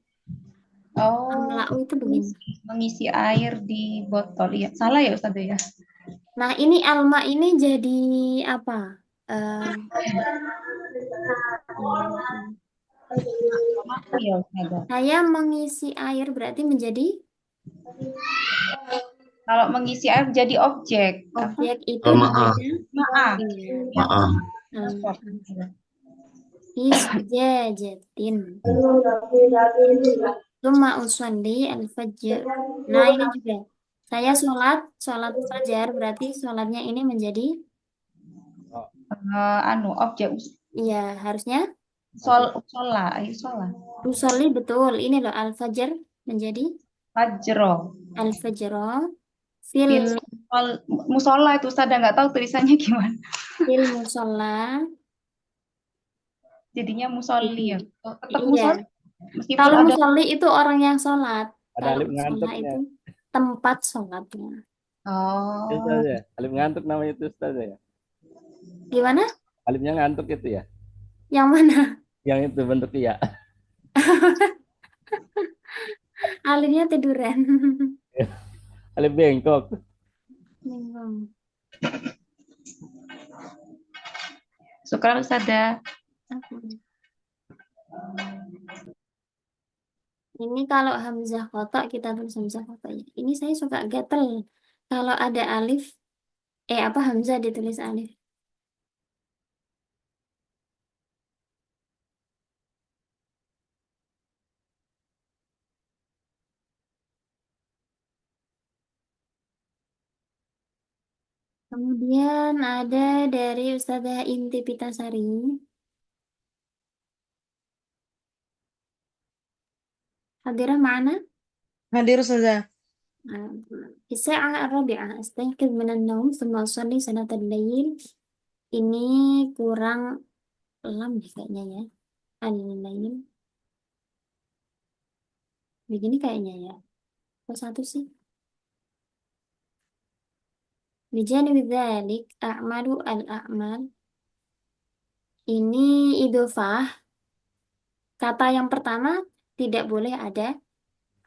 Oh, Amla'u itu begini. mengisi air di botol. Iya, salah ya Ustazah ya? Nah, ini alma ini jadi apa? Aku ya Ustazah. Saya mengisi air berarti menjadi Kalau mengisi air jadi objek. objek itu Maaf. namanya Maaf. Maaf. Isjajatin. Tsumma usolli al-fajr. Nah, ini juga. Saya sholat fajar berarti sholatnya ini menjadi Objek iya, harusnya sholat, sholat. usolli betul. Ini loh al-fajr menjadi Fajro. al-fajro Fil musola itu Ustazah nggak tahu tulisannya gimana. fil musolla. Jadinya musolli ya. Tetap Iya. musolli. Meskipun Kalau ada musolli itu orang yang sholat. Ada Kalau alif musolla ngantuknya. itu tempat sholatnya. Oh. Ustaz ya. Alif ngantuk namanya itu Ustaz ya. Gimana? Alifnya ngantuk itu ya. Yang mana? Yang itu bentuk iya. Alifnya tiduran. Alif bengkok. Bingung. Syukran Ustazah. Ini kalau hamzah kotak kita tulis hamzah kotak ya. Ini saya suka gatel kalau ada alif hamzah ditulis alif. Kemudian ada dari Ustazah Inti Pitasari. Hadirah ma'ana? Hadir Ustazah. في الساعة الرابعة أستيقظ من النوم ثم أصلي صلاة الليل. Ini kurang 6 kayaknya ya. Al-lail. Begini kayaknya ya. Kok satu sih? Bijanibi dzalik a'malu al-a'mal. Ini idhofah. Kata yang pertama tidak boleh ada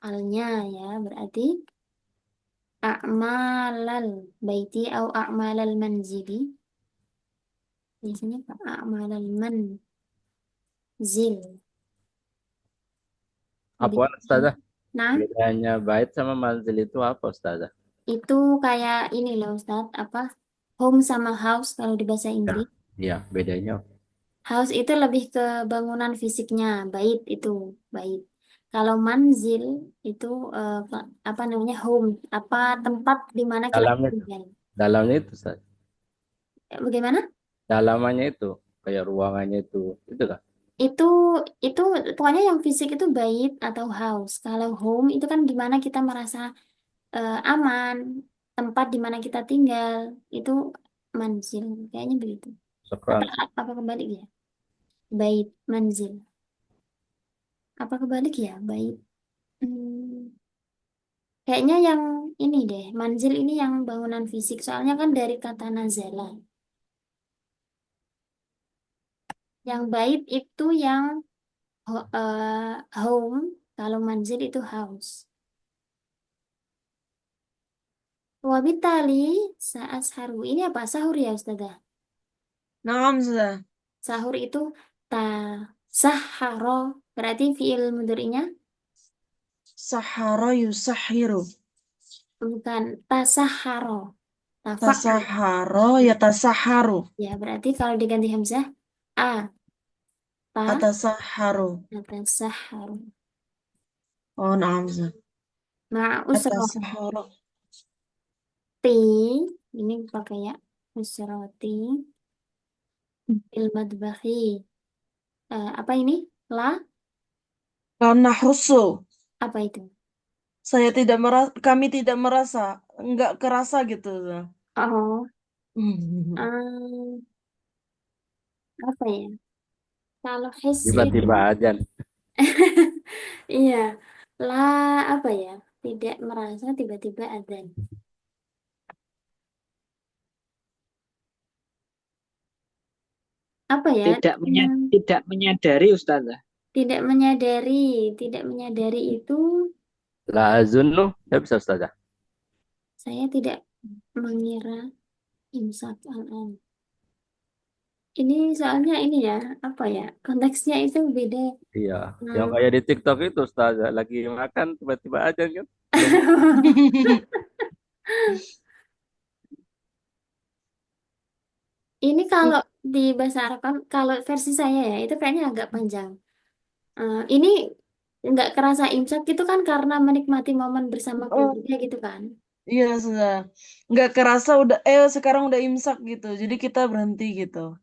alnya ya. Berarti a'malal baiti atau a'malal manzili. Biasanya a'malal manzil. Apa Ustazah? Nah, Bedanya bait sama manzil itu apa Ustazah? itu kayak ini loh Ustadz, apa? Home sama house kalau di bahasa Inggris. Iya, bedanya. House itu lebih ke bangunan fisiknya, bait itu, bait. Kalau manzil itu apa namanya home, apa tempat di mana kita Dalamnya, tinggal. dalamnya itu Ustaz. Bagaimana? Dalamannya itu kayak ruangannya itu kan. Itu pokoknya yang fisik itu bait atau house. Kalau home itu kan di mana kita merasa aman, tempat di mana kita tinggal, itu manzil. Kayaknya begitu. Syukran. Apa kebalik ya? Bait, manzil. Apa kebalik ya? Bait. Kayaknya yang ini deh, manzil ini yang bangunan fisik. Soalnya kan dari kata nazala. Yang bait itu yang home, kalau manzil itu house. Wabitali saat sahur. Ini apa? Sahur ya Ustazah? Naam Ustazah. Sahur itu saharo. Berarti fiil mudhari'nya Sahara yusahiru. bukan tasaharo. Tasaharo ya tasaharu. Ya, berarti kalau diganti hamzah Atasaharu. tasaharo. Oh, naam Ustazah. Ma'usroh. Atasaharu. Ini pakai ya. Usroti. Ilmadbahi. Apa ini? Karena husu. Apa itu? Kami tidak merasa, enggak kerasa gitu. Ustazah. Oh, em, apa ya? Kalau his itu, Tiba-tiba aja. iya, lah apa ya? Tidak merasa tiba-tiba adzan. Apa ya? Hmm, Tidak menyadari Ustazah. tidak menyadari, tidak menyadari itu La azunnu. Ya bisa Ustazah. saya tidak mengira imsak al-an. Ini soalnya ini ya, apa ya? Konteksnya itu beda. Iya. Yang Hmm. kayak di TikTok itu Ustazah. Lagi makan tiba-tiba aja kan. Belum. Ini kalau di bahasa Arab kan, kalau versi saya ya, itu kayaknya agak panjang. Ini nggak kerasa imsak itu kan karena menikmati momen bersama Oh, keluarga gitu kan. iya sudah. Nggak kerasa udah, sekarang udah imsak gitu. Jadi kita berhenti gitu.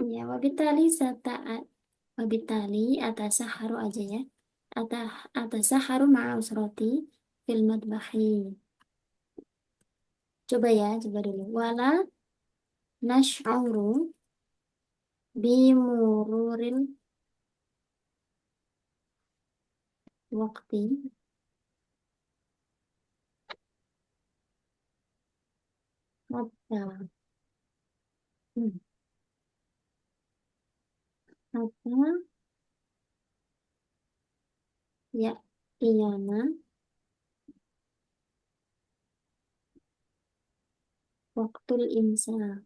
Ya, wabitali atasaharu aja ya. Atasaharu ma'us roti fil madbahi. Coba ya, coba dulu. Wala nash'uru bimururil waqti hatta hmm, hatta ya iyana waktul imsak.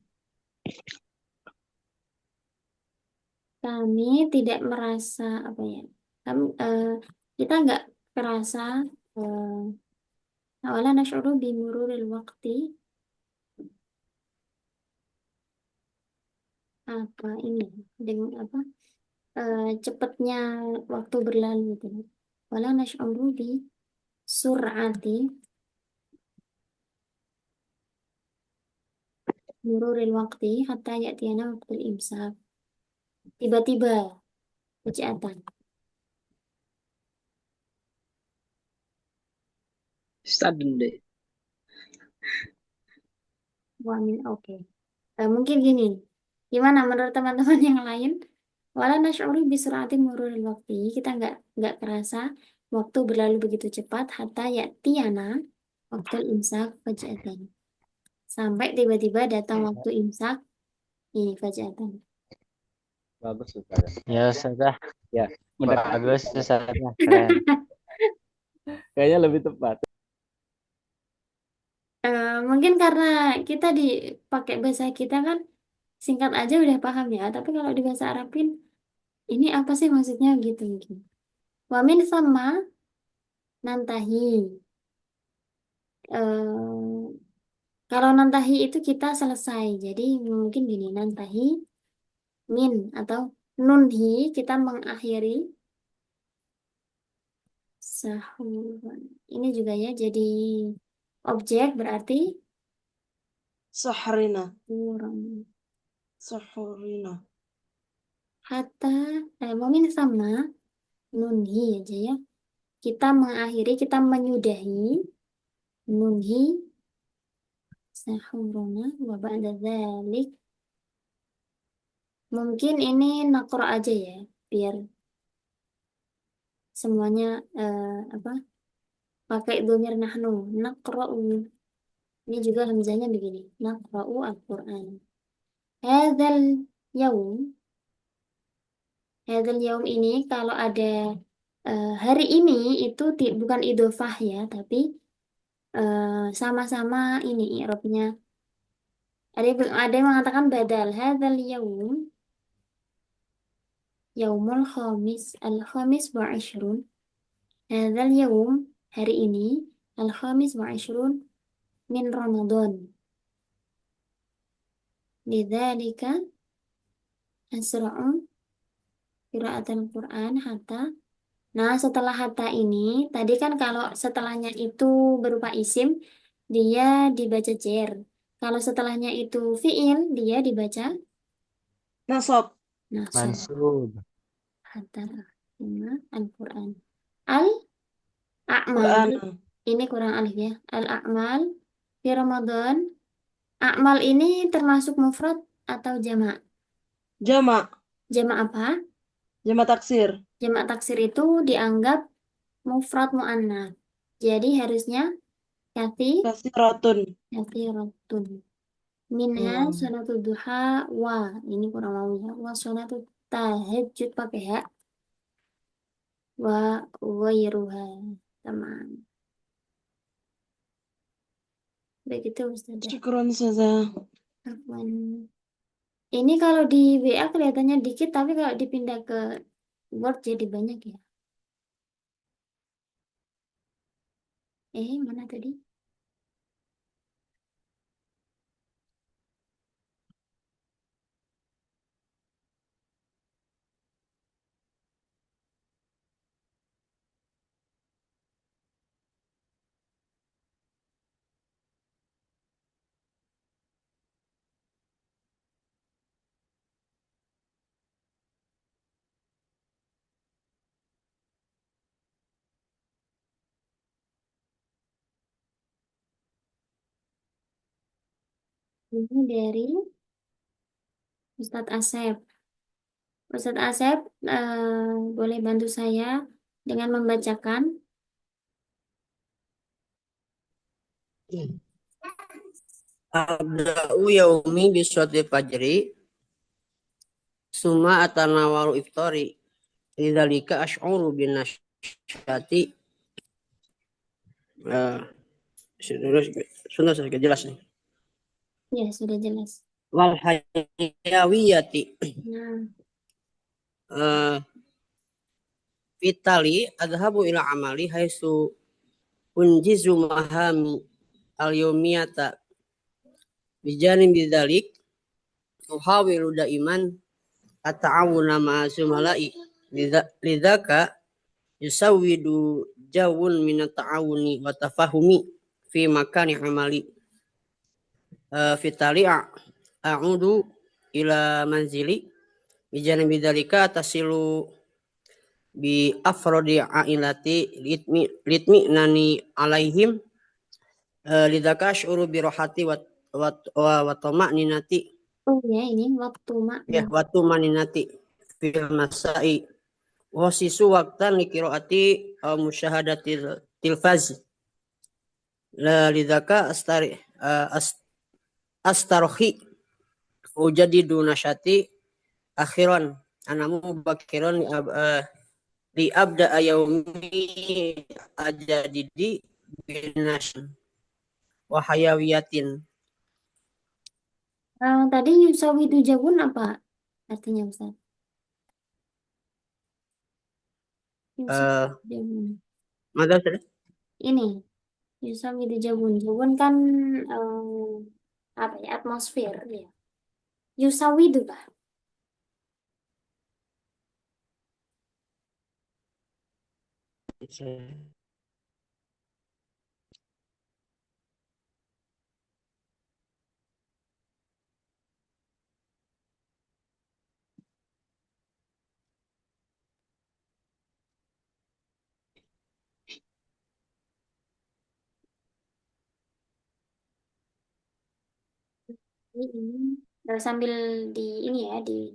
Kami tidak merasa apa ya? Kami kita nggak kerasa awalnya nasyuru bimururil waqti apa ini dengan apa cepatnya waktu berlalu gitu. Wala nasyuru bi sur'ati mururil waqti hatta ya'tiyana waqtul imsak. Tiba-tiba kejahatan. Sudden deh. Wamin oke. Mungkin gini. Gimana menurut teman-teman yang lain? Wala nasyuru bi sur'ati mururil waqti. Kita nggak kerasa waktu berlalu begitu cepat hatta ya'tiyana waqtul imsak kejahatan. Sampai tiba-tiba datang waktu imsak ini kejahatan. Bagus Ustazah. Ya Ustazah, Ya. Benar. bagus Ustazah, keren. Kayaknya lebih tepat. Mungkin karena kita dipakai bahasa kita kan singkat aja udah paham ya. Tapi kalau di bahasa Arabin ini apa sih maksudnya gitu mungkin. Wamin sama nantahi. Eh, Kalau nantahi itu kita selesai. Jadi mungkin gini nantahi min atau nunhi kita mengakhiri sahur. Ini juga ya jadi objek berarti Sahrina. kurang. Sahurina. Hatta wamin sama nunhi aja ya. Kita mengakhiri, kita menyudahi nunhi sahuruna wa ba'da dzalik. Mungkin ini nakro aja ya, biar semuanya apa? Pakai dhamir nahnu, naqra'u. Ini juga hamzahnya begini, naqra'u Al-Qur'an. Hadzal yaum, hadzal yaum ini kalau ada hari ini itu bukan idhofah ya, tapi sama-sama ini i'rabnya. Ada yang mengatakan badal hadzal yaum yaumul khamis al-khamis wa ashrun. Hadzal yaum hari ini al-khamis wa ashrun min Ramadan. Lidzalika asra'u qiraatul Qur'an hatta. Nah, setelah hatta ini, tadi kan kalau setelahnya itu berupa isim, dia dibaca jer. Kalau setelahnya itu fiil, dia dibaca Nasab. nasab. Mansub. Hatta Al-Quran. Al-a'mal. Quran. Ini kurang alif ya. Al-a'mal fi Ramadan Akmal ini termasuk mufrad atau jamak? Jamak. Jamak apa? Jamak taksir. Jamak taksir itu dianggap mufrad muannats. Jadi harusnya Kasiratun. kathiratun. Minha salatu duha wa. Ini kurang mau ya. Wa salatu tahajud pakai ha. Wa ghairuha. Teman. Begitu Ustazah. Syukron Ustazah. Afwan. Ini kalau di WA kelihatannya dikit, tapi kalau dipindah ke Word jadi banyak ya. Mana tadi? Ini dari Ustadz Asep. Ustadz Asep, boleh bantu saya dengan membacakan? Abda'u yaumi biswati fajri summa atanawaru iftari lidzalika ash'uru bin nasyati. Sudah saya jelas nih. Ya, sudah jelas. Wal hayawiyati Nah, Vitali adhabu ila amali haisu unjizu mahami al-yawmiyata bijanin bidzalik uhawilu daiman ata'awuna ma'a zumalai lidzaka yusawwidu jawun min ta'awuni wa tafahumi fi makani amali. Vitali a'udu ila manzili bijanin bidzalika tasilu bi afrodi ailati litmi nani alaihim lidaka syuru bi rohati wa tama'ninati. oh ya ini waktu Ya, waktu maninati fil masai wa sisu waqtan li qiraati musyahadatil tilfaz la lidaka astarhi ujadidu nasyati akhiran anamu bakiran li abda yaumi ajadidi binasy wa hayawiyatin. Tadi yusawidu jabun apa artinya Ustaz? Jabun. Mana sudah? Ini yusawidu jabun. Jabun kan apa ya, atmosfer ya. Yusawidu Pak. Ini sambil di ini ya di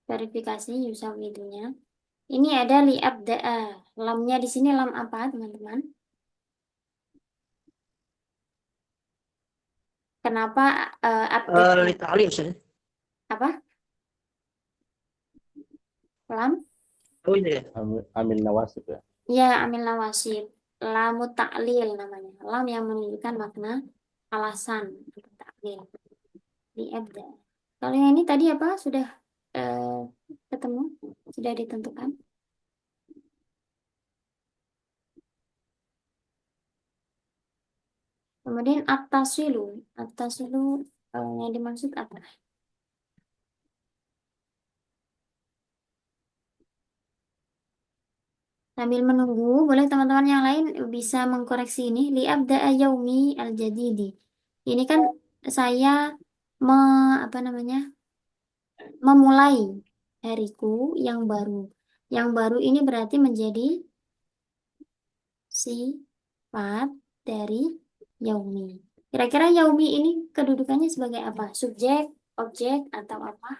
verifikasi yusawidunya. Ini ada li abda'a. Lamnya di sini lam apa, teman-teman? Kenapa abda'a? Li ta'lim Apa? Lam? Oh ini ya. Amin nawasib ya. Ya, amil nawasib. Lamu ta'lil namanya. Lam yang menunjukkan makna alasan untuk ta'lil. Li abda'a. Kalau yang ini tadi apa? Sudah ketemu? Sudah ditentukan? Kemudian at-tasilu. At-tasilu yang dimaksud apa? Sambil menunggu, boleh teman-teman yang lain bisa mengkoreksi ini. Li abda'a yaumi al-jadidi. Ini kan saya apa namanya? Memulai hariku yang baru. Yang baru ini berarti menjadi sifat dari yaumi. Kira-kira yaumi ini kedudukannya sebagai apa? Subjek, objek, atau apa?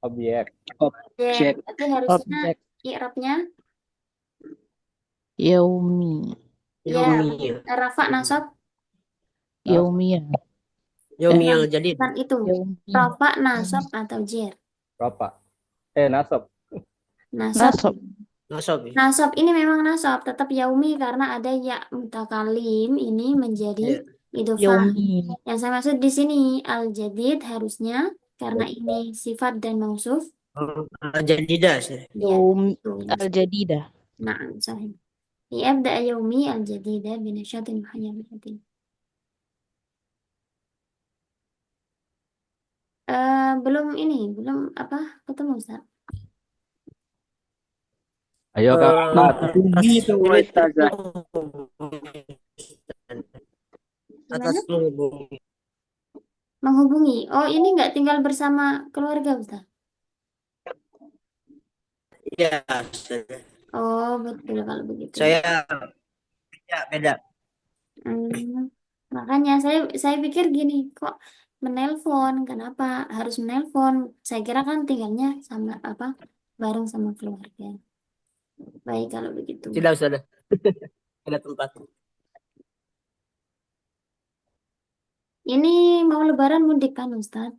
Objek. Objek. Berarti harusnya Objek. i'rabnya Yaumi. ya Yaumi. rafa nasab. Yaumiyah. Yaumi Bukan, yang jadi. bukan itu. Yaumiyah. Rafa nasab atau jer. Berapa? Nasab. Nasab. Nasab. Nasab. Nasab ini memang nasab, tetap yaumi karena ada ya mutakalim ini menjadi Iya. idhofah. Yaumi. Yang saya maksud di sini al-jadid harusnya karena ini sifat dan mausuf. Jadidah sih. Ya, Yaumi itu. al-jadidah. Nah, sahih. Yabda yaumi al-jadida binasyatin muhayyabatin. Belum apa ketemu Ustaz. Ayo Kak. Menghubungi itu Ustazah. Atas Gimana? menghubungi. Menghubungi. Oh, ini nggak tinggal bersama keluarga Ustaz. Iya, Ustazah. Oh, betul kalau begitu. Saya beda. Makanya saya pikir gini, kok menelpon? Kenapa harus menelpon? Saya kira kan tinggalnya sama apa bareng sama keluarga. Baik kalau begitu. Tidak, Ustazah. Ada tempat. Ini mau lebaran mudik kan Ustaz?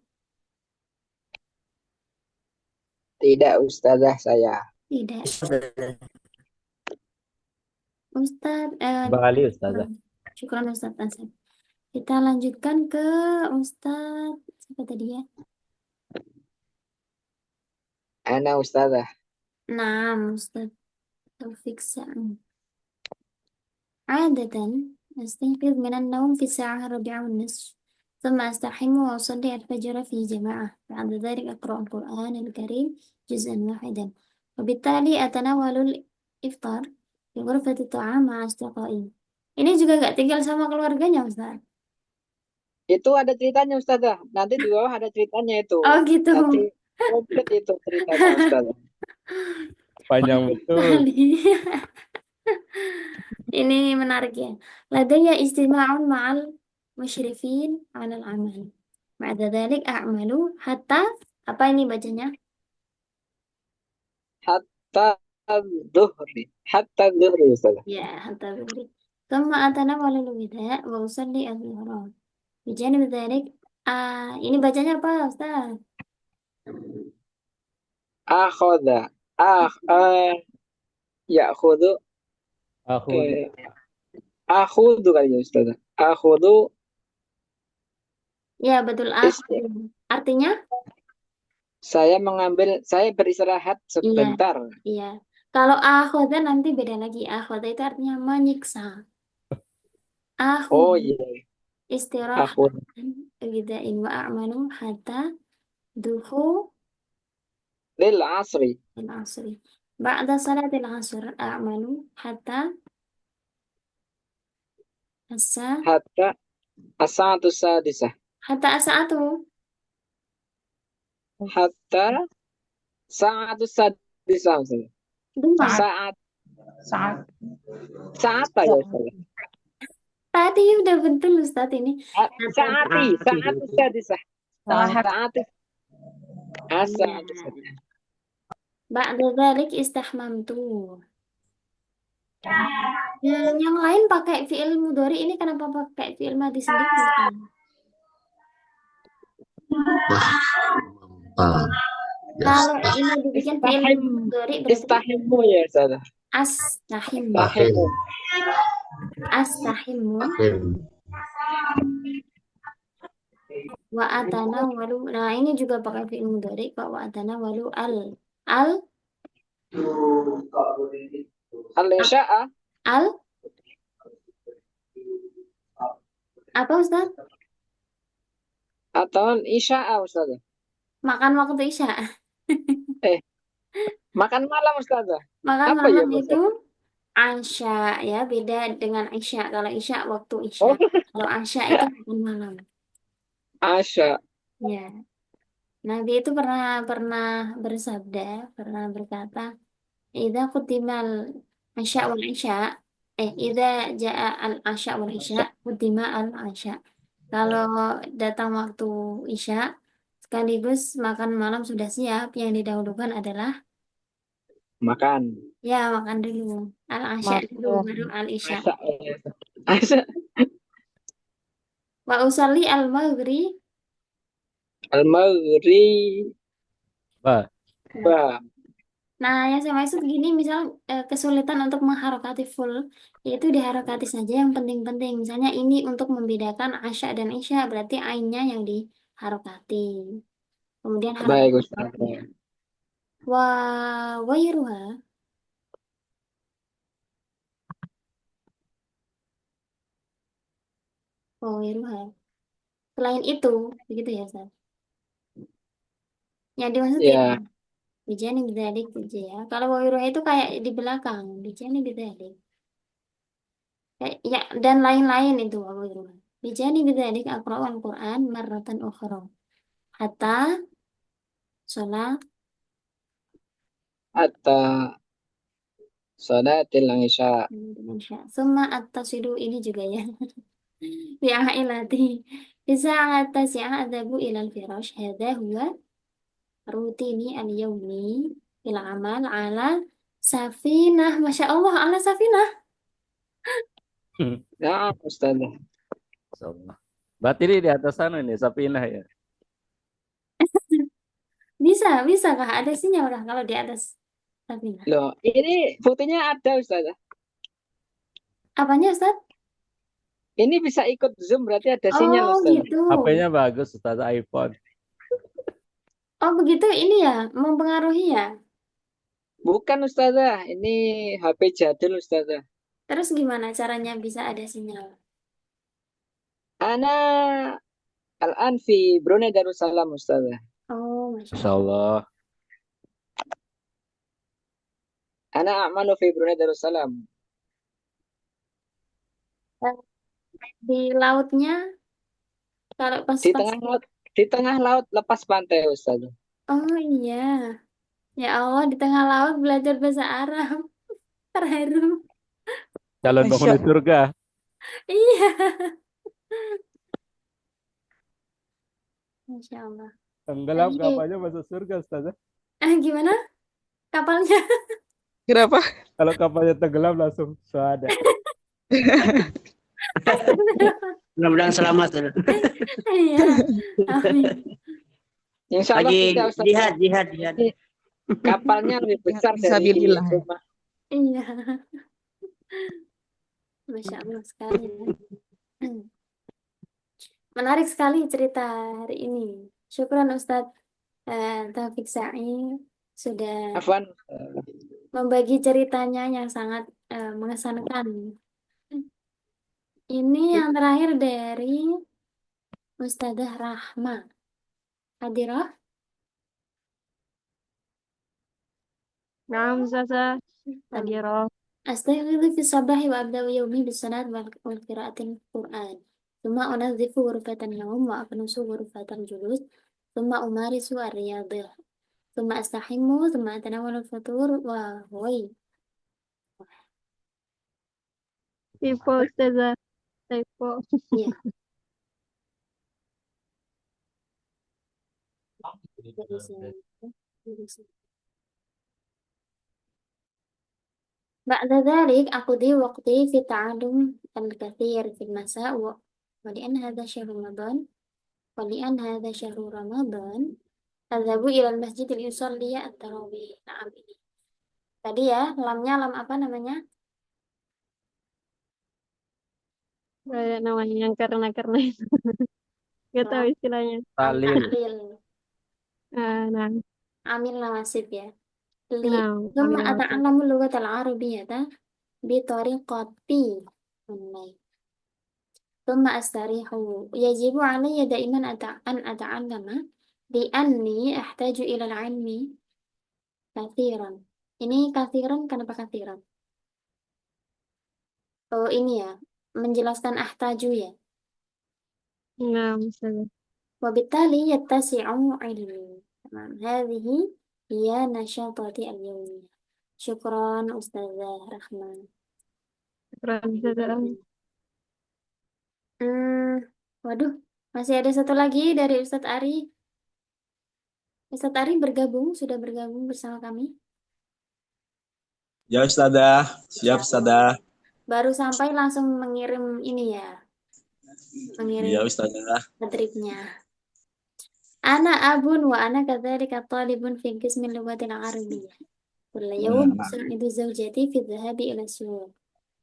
Tidak Ustazah saya. Tidak. Ustaz, Bali Ustazah. syukran Ustaz Asep. Kita lanjutkan ke Ustaz siapa tadi ya? Ana Ustazah. Nah, Ustaz Taufik Sa'am. عادة أستيقظ من النوم في الساعة 4:30 ثم أستحم وأصلي الفجر في جماعة بعد ذلك أقرأ القرآن الكريم جزءا واحدا وبالتالي أتناول الإفطار في غرفة الطعام مع أصدقائي. Ini juga gak tinggal sama keluarganya Ustaz? Itu ada ceritanya Ustazah. Nanti di bawah ada ceritanya itu. Oh gitu. Nanti komplit itu ceritanya Ustazah. Panjang betul. Ini menarik ya. Ladaya istima'un ma'al musyrifin 'alal amal. Ba'da dzalik a'malu hatta apa ini bacanya? Hatta dhuhri. Hatta dhuhri Ustazah. Ya, hatta dhuhri. Thumma atanawalu al-wida' wa usalli adh-dhuhra. Bijanib dzalik ini bacanya apa, Ustaz? Akhadha. Ya'khudhu. Aku Akhudhu kali ya Ustazah. Akhudhu. Ya, betul. Artinya? Saya beristirahat Iya, sebentar. iya. Kalau akhoda nanti beda lagi. Akhoda itu artinya menyiksa. Oh Akhud iya. istirahat Akhudhu. bidain wa a'malu hatta duhu Lil asri. al-asri. Ba'da salatil asr a'malu hatta asa Hatta as-sa'atu sadisah. hatta asa'atu. Hatta sa'atu sadisah Ustazah. Dua. Saat ya Ustazah. Tadi udah betul Ustaz ini. Sa'atu sadisah. Sa'atu. As-sa'atu sadisah. Ba'da dzalik istahmamtu. Yang lain pakai fi'il mudhari, ini kenapa pakai fi'il madhi sendiri? Kalau ini dibikin fi'il mudhari berarti Istahimu ya Ustazah. astahimu. Astahimu wa atana walu. Nah, ini juga pakai fi'il mudhari kok, wa atana walu al Al-isya'a. al apa Ustaz? Atau isya'a Ustazah. Makan waktu isya. Makan malam Ustazah. Makan Apa ya, malam Bu? itu Asya ya, beda dengan Isya. Kalau Isya waktu Isya, Oh. kalau Asya itu makan malam. Asya. Ya. Nabi itu pernah bersabda, pernah berkata, "Idza kutimal Asya wal Isya Idza jaa al-asya wal isya qudima al-asya. Kalau datang waktu isya sekaligus makan malam sudah siap, yang didahulukan adalah Makan. ya makan dulu. Al-asya dulu Makan. baru al-isya. Masa. Masa. Wa usalli al-maghrib. Al-maghrib. Bah, Bah. Nah, yang saya maksud gini, misal kesulitan untuk mengharokati full, yaitu diharokati saja yang penting-penting. Misalnya ini untuk membedakan asya dan isya, berarti ainnya yang diharokati. Kemudian Baik, harokat Ustaz. bawahnya. Wa wairuha. Wa wairuha. Selain itu, begitu ya, Ustaz. Yang dimaksud Ya. itu, bijani bidzalik saja ya. Kalau wairuha itu kayak di belakang, bijani bidzalik. Ya, dan lain-lain itu wa wairuha. Bijani bidzalik aqra'ul Qur'an marratan ukhra. Hatta sholat Hatta salatil isya. Insya. Summa attasilu ini juga ya. Bi'ailati. Bisa tasi'ah adhabu ilal firash. Hadha huwa rutini al-yawmi fil amal ala safinah. Masya Allah, ala safinah. Ya, Ustaz. Insyaallah. Berarti ini di atas sana nih, Sapinah ya. Bisa kah? Ada sinyal kah kalau di atas safinah? Loh, ini buktinya ada, Ustaz. Apanya, Ustaz? Ini bisa ikut Zoom, berarti ada sinyal, Oh, Ustaz. gitu. HP-nya bagus, Ustaz, iPhone. Oh, begitu. Ini ya, mempengaruhi ya. Bukan, Ustazah. Ini HP jadul, Ustazah. Terus gimana caranya bisa ada sinyal? Ana al-an fi Brunei Darussalam, Ustazah. Oh, Masya Allah. Insyaallah. Ana a'malu fi Brunei Darussalam. Di lautnya, kalau pas Di tengah laut, di tengah laut lepas pantai, Ustazah. Oh iya, ya Allah di tengah laut belajar bahasa Arab. Terharu. Calon Masya penghuni surga. Iya, Masya Allah. Tenggelam Tadi, kapalnya masuk surga, Ustaz. gimana kapalnya? Kenapa? Kalau kapalnya tenggelam langsung syahada. Mudah-mudahan selamat. Ustaz. Iya, amin. Insya Allah Lagi tidak, Ustaz. jihad. Kapalnya lebih besar dari Fisabilillah. rumah. Iya, Masya Allah sekali. Menarik sekali cerita hari ini. Syukran Ustadz Taufik Sa'i sudah Afwan. membagi ceritanya yang sangat mengesankan. Ini yang terakhir dari Ustadzah Rahma. Hadirah? نعم أستاذة هديرة. أستيقظ في الصباح وأبدأ يومي بالصلاة والقراءة القرآن ثم أنظف غرفة النوم وأكنس غرفة الجلوس ثم أمارس الرياضة ثم أستحم ثم أتناول الفطور وهوي Typo أستاذة typo. ya بعد ذلك أقضي وقتي في التعلم الكثير في المساء ولأن هذا شهر رمضان أذهب إلى المسجد لأصلي التراويح. Nah, ini. Tadi ya, lamnya lam apa namanya? Gak ada namanya yang karena itu. Gak tahu Lam istilahnya. Talil. tahlil. Nah, Amil nawasib ya. Li. nah, ثم ambil langsung. أتعلم اللغة العربية بطريقتي. ثم أستريح. يجب علي دائما أن أتعلم لأني أحتاج إلى العلم كثيرا. Ini kathiran, kenapa kathiran? Oh ini ya, menjelaskan ahtaju ya. Nah, أستاذة. وبالتالي يتسع علمي. تمام. هذه هي نشاطاتي اليومية. شكرا أستاذة رحمن. Syukran Ustazah. Waduh, masih ada satu lagi dari Ustadz Ari. Ustadz Ari sudah bergabung bersama kami. Ya Ustazah, siap Ustazah. Baru sampai langsung mengirim ini ya, Iya mengirim Ustazah. matriknya. Ana abun wa ana kadzalika talibun fi qismi lughatil arabiyyah. Kulla yawm usaidu zawjati fi dhahabi ila suq.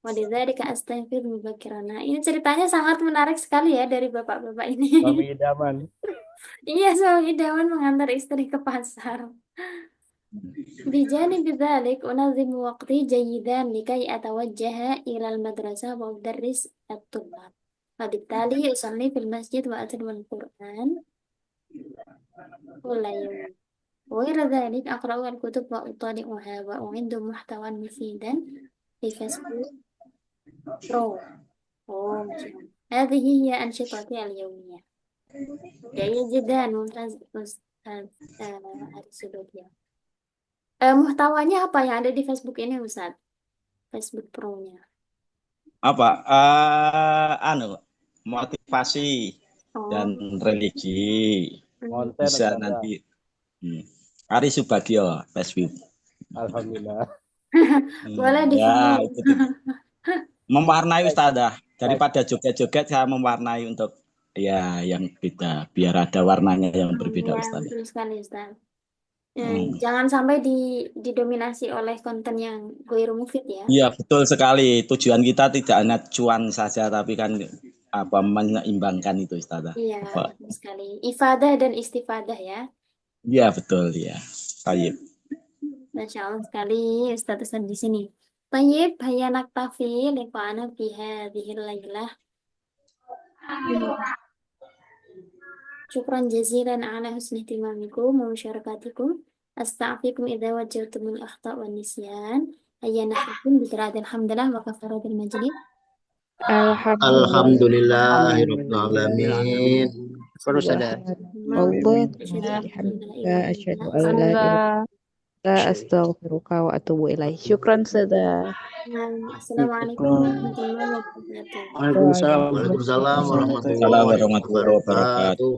Wa lidzalika astanfir mubakkiran. Nah, ini ceritanya sangat menarik sekali ya dari bapak-bapak ini. Suami idaman. Iya, suami idaman mengantar istri ke pasar. بجانب ذلك أنظم وقتي جيدا لكي أتوجه إلى المدرسة وأدرس الطلاب وبالتالي أصلي في المسجد وأتلو القرآن كل يوم وغير ذلك أقرأ الكتب وأطالعها وأعد محتوى مفيدا في فيسبوك برو هذه هي أنشطتي اليومية. جيد جدا، ممتاز أستاذ Arisudodia. Muhtawanya apa yang ada di Facebook ini, Ustaz? Facebook Pro-nya. Apa? Motivasi dan religi. Konten Bisa Ustazah. nanti. Ari Subagio, Facebook. Alhamdulillah. Boleh di Ya, follow. itu mewarnai Ustazah. Daripada joget-joget saya mewarnai untuk ya yang beda, biar ada warnanya yang berbeda Ya, Ustazah. betul sekali, Ustaz. Jangan sampai didominasi oleh konten yang goiru mufid ya. Iya, betul sekali. Tujuan kita tidak hanya cuan saja, tapi kan menyeimbangkan itu Ustazah. Iya, betul sekali. Ifadah dan istifadah ya. Iya, betul ya. Baik. Masya Allah sekali Ustaz di sini. Tayyib, hayya naktafi liqa'ana fi hadhil laylah. شكرا جزيلا على حسن اهتمامكم ومشاركتكم. أستعفيكم إذا وجهتم الأخطاء والنسيان. هيا نختم بقراءة الحمد لله وكفارة المجلس. Alhamdulillahirabbil alamin. Allah bihamdika asyhadu an la ilaha illa anta astaghfiruka wa atubu ilaik. Syukran Ustazah. Assalamualaikum warahmatullahi wabarakatuh. Waalaikumsalam warahmatullahi wabarakatuh.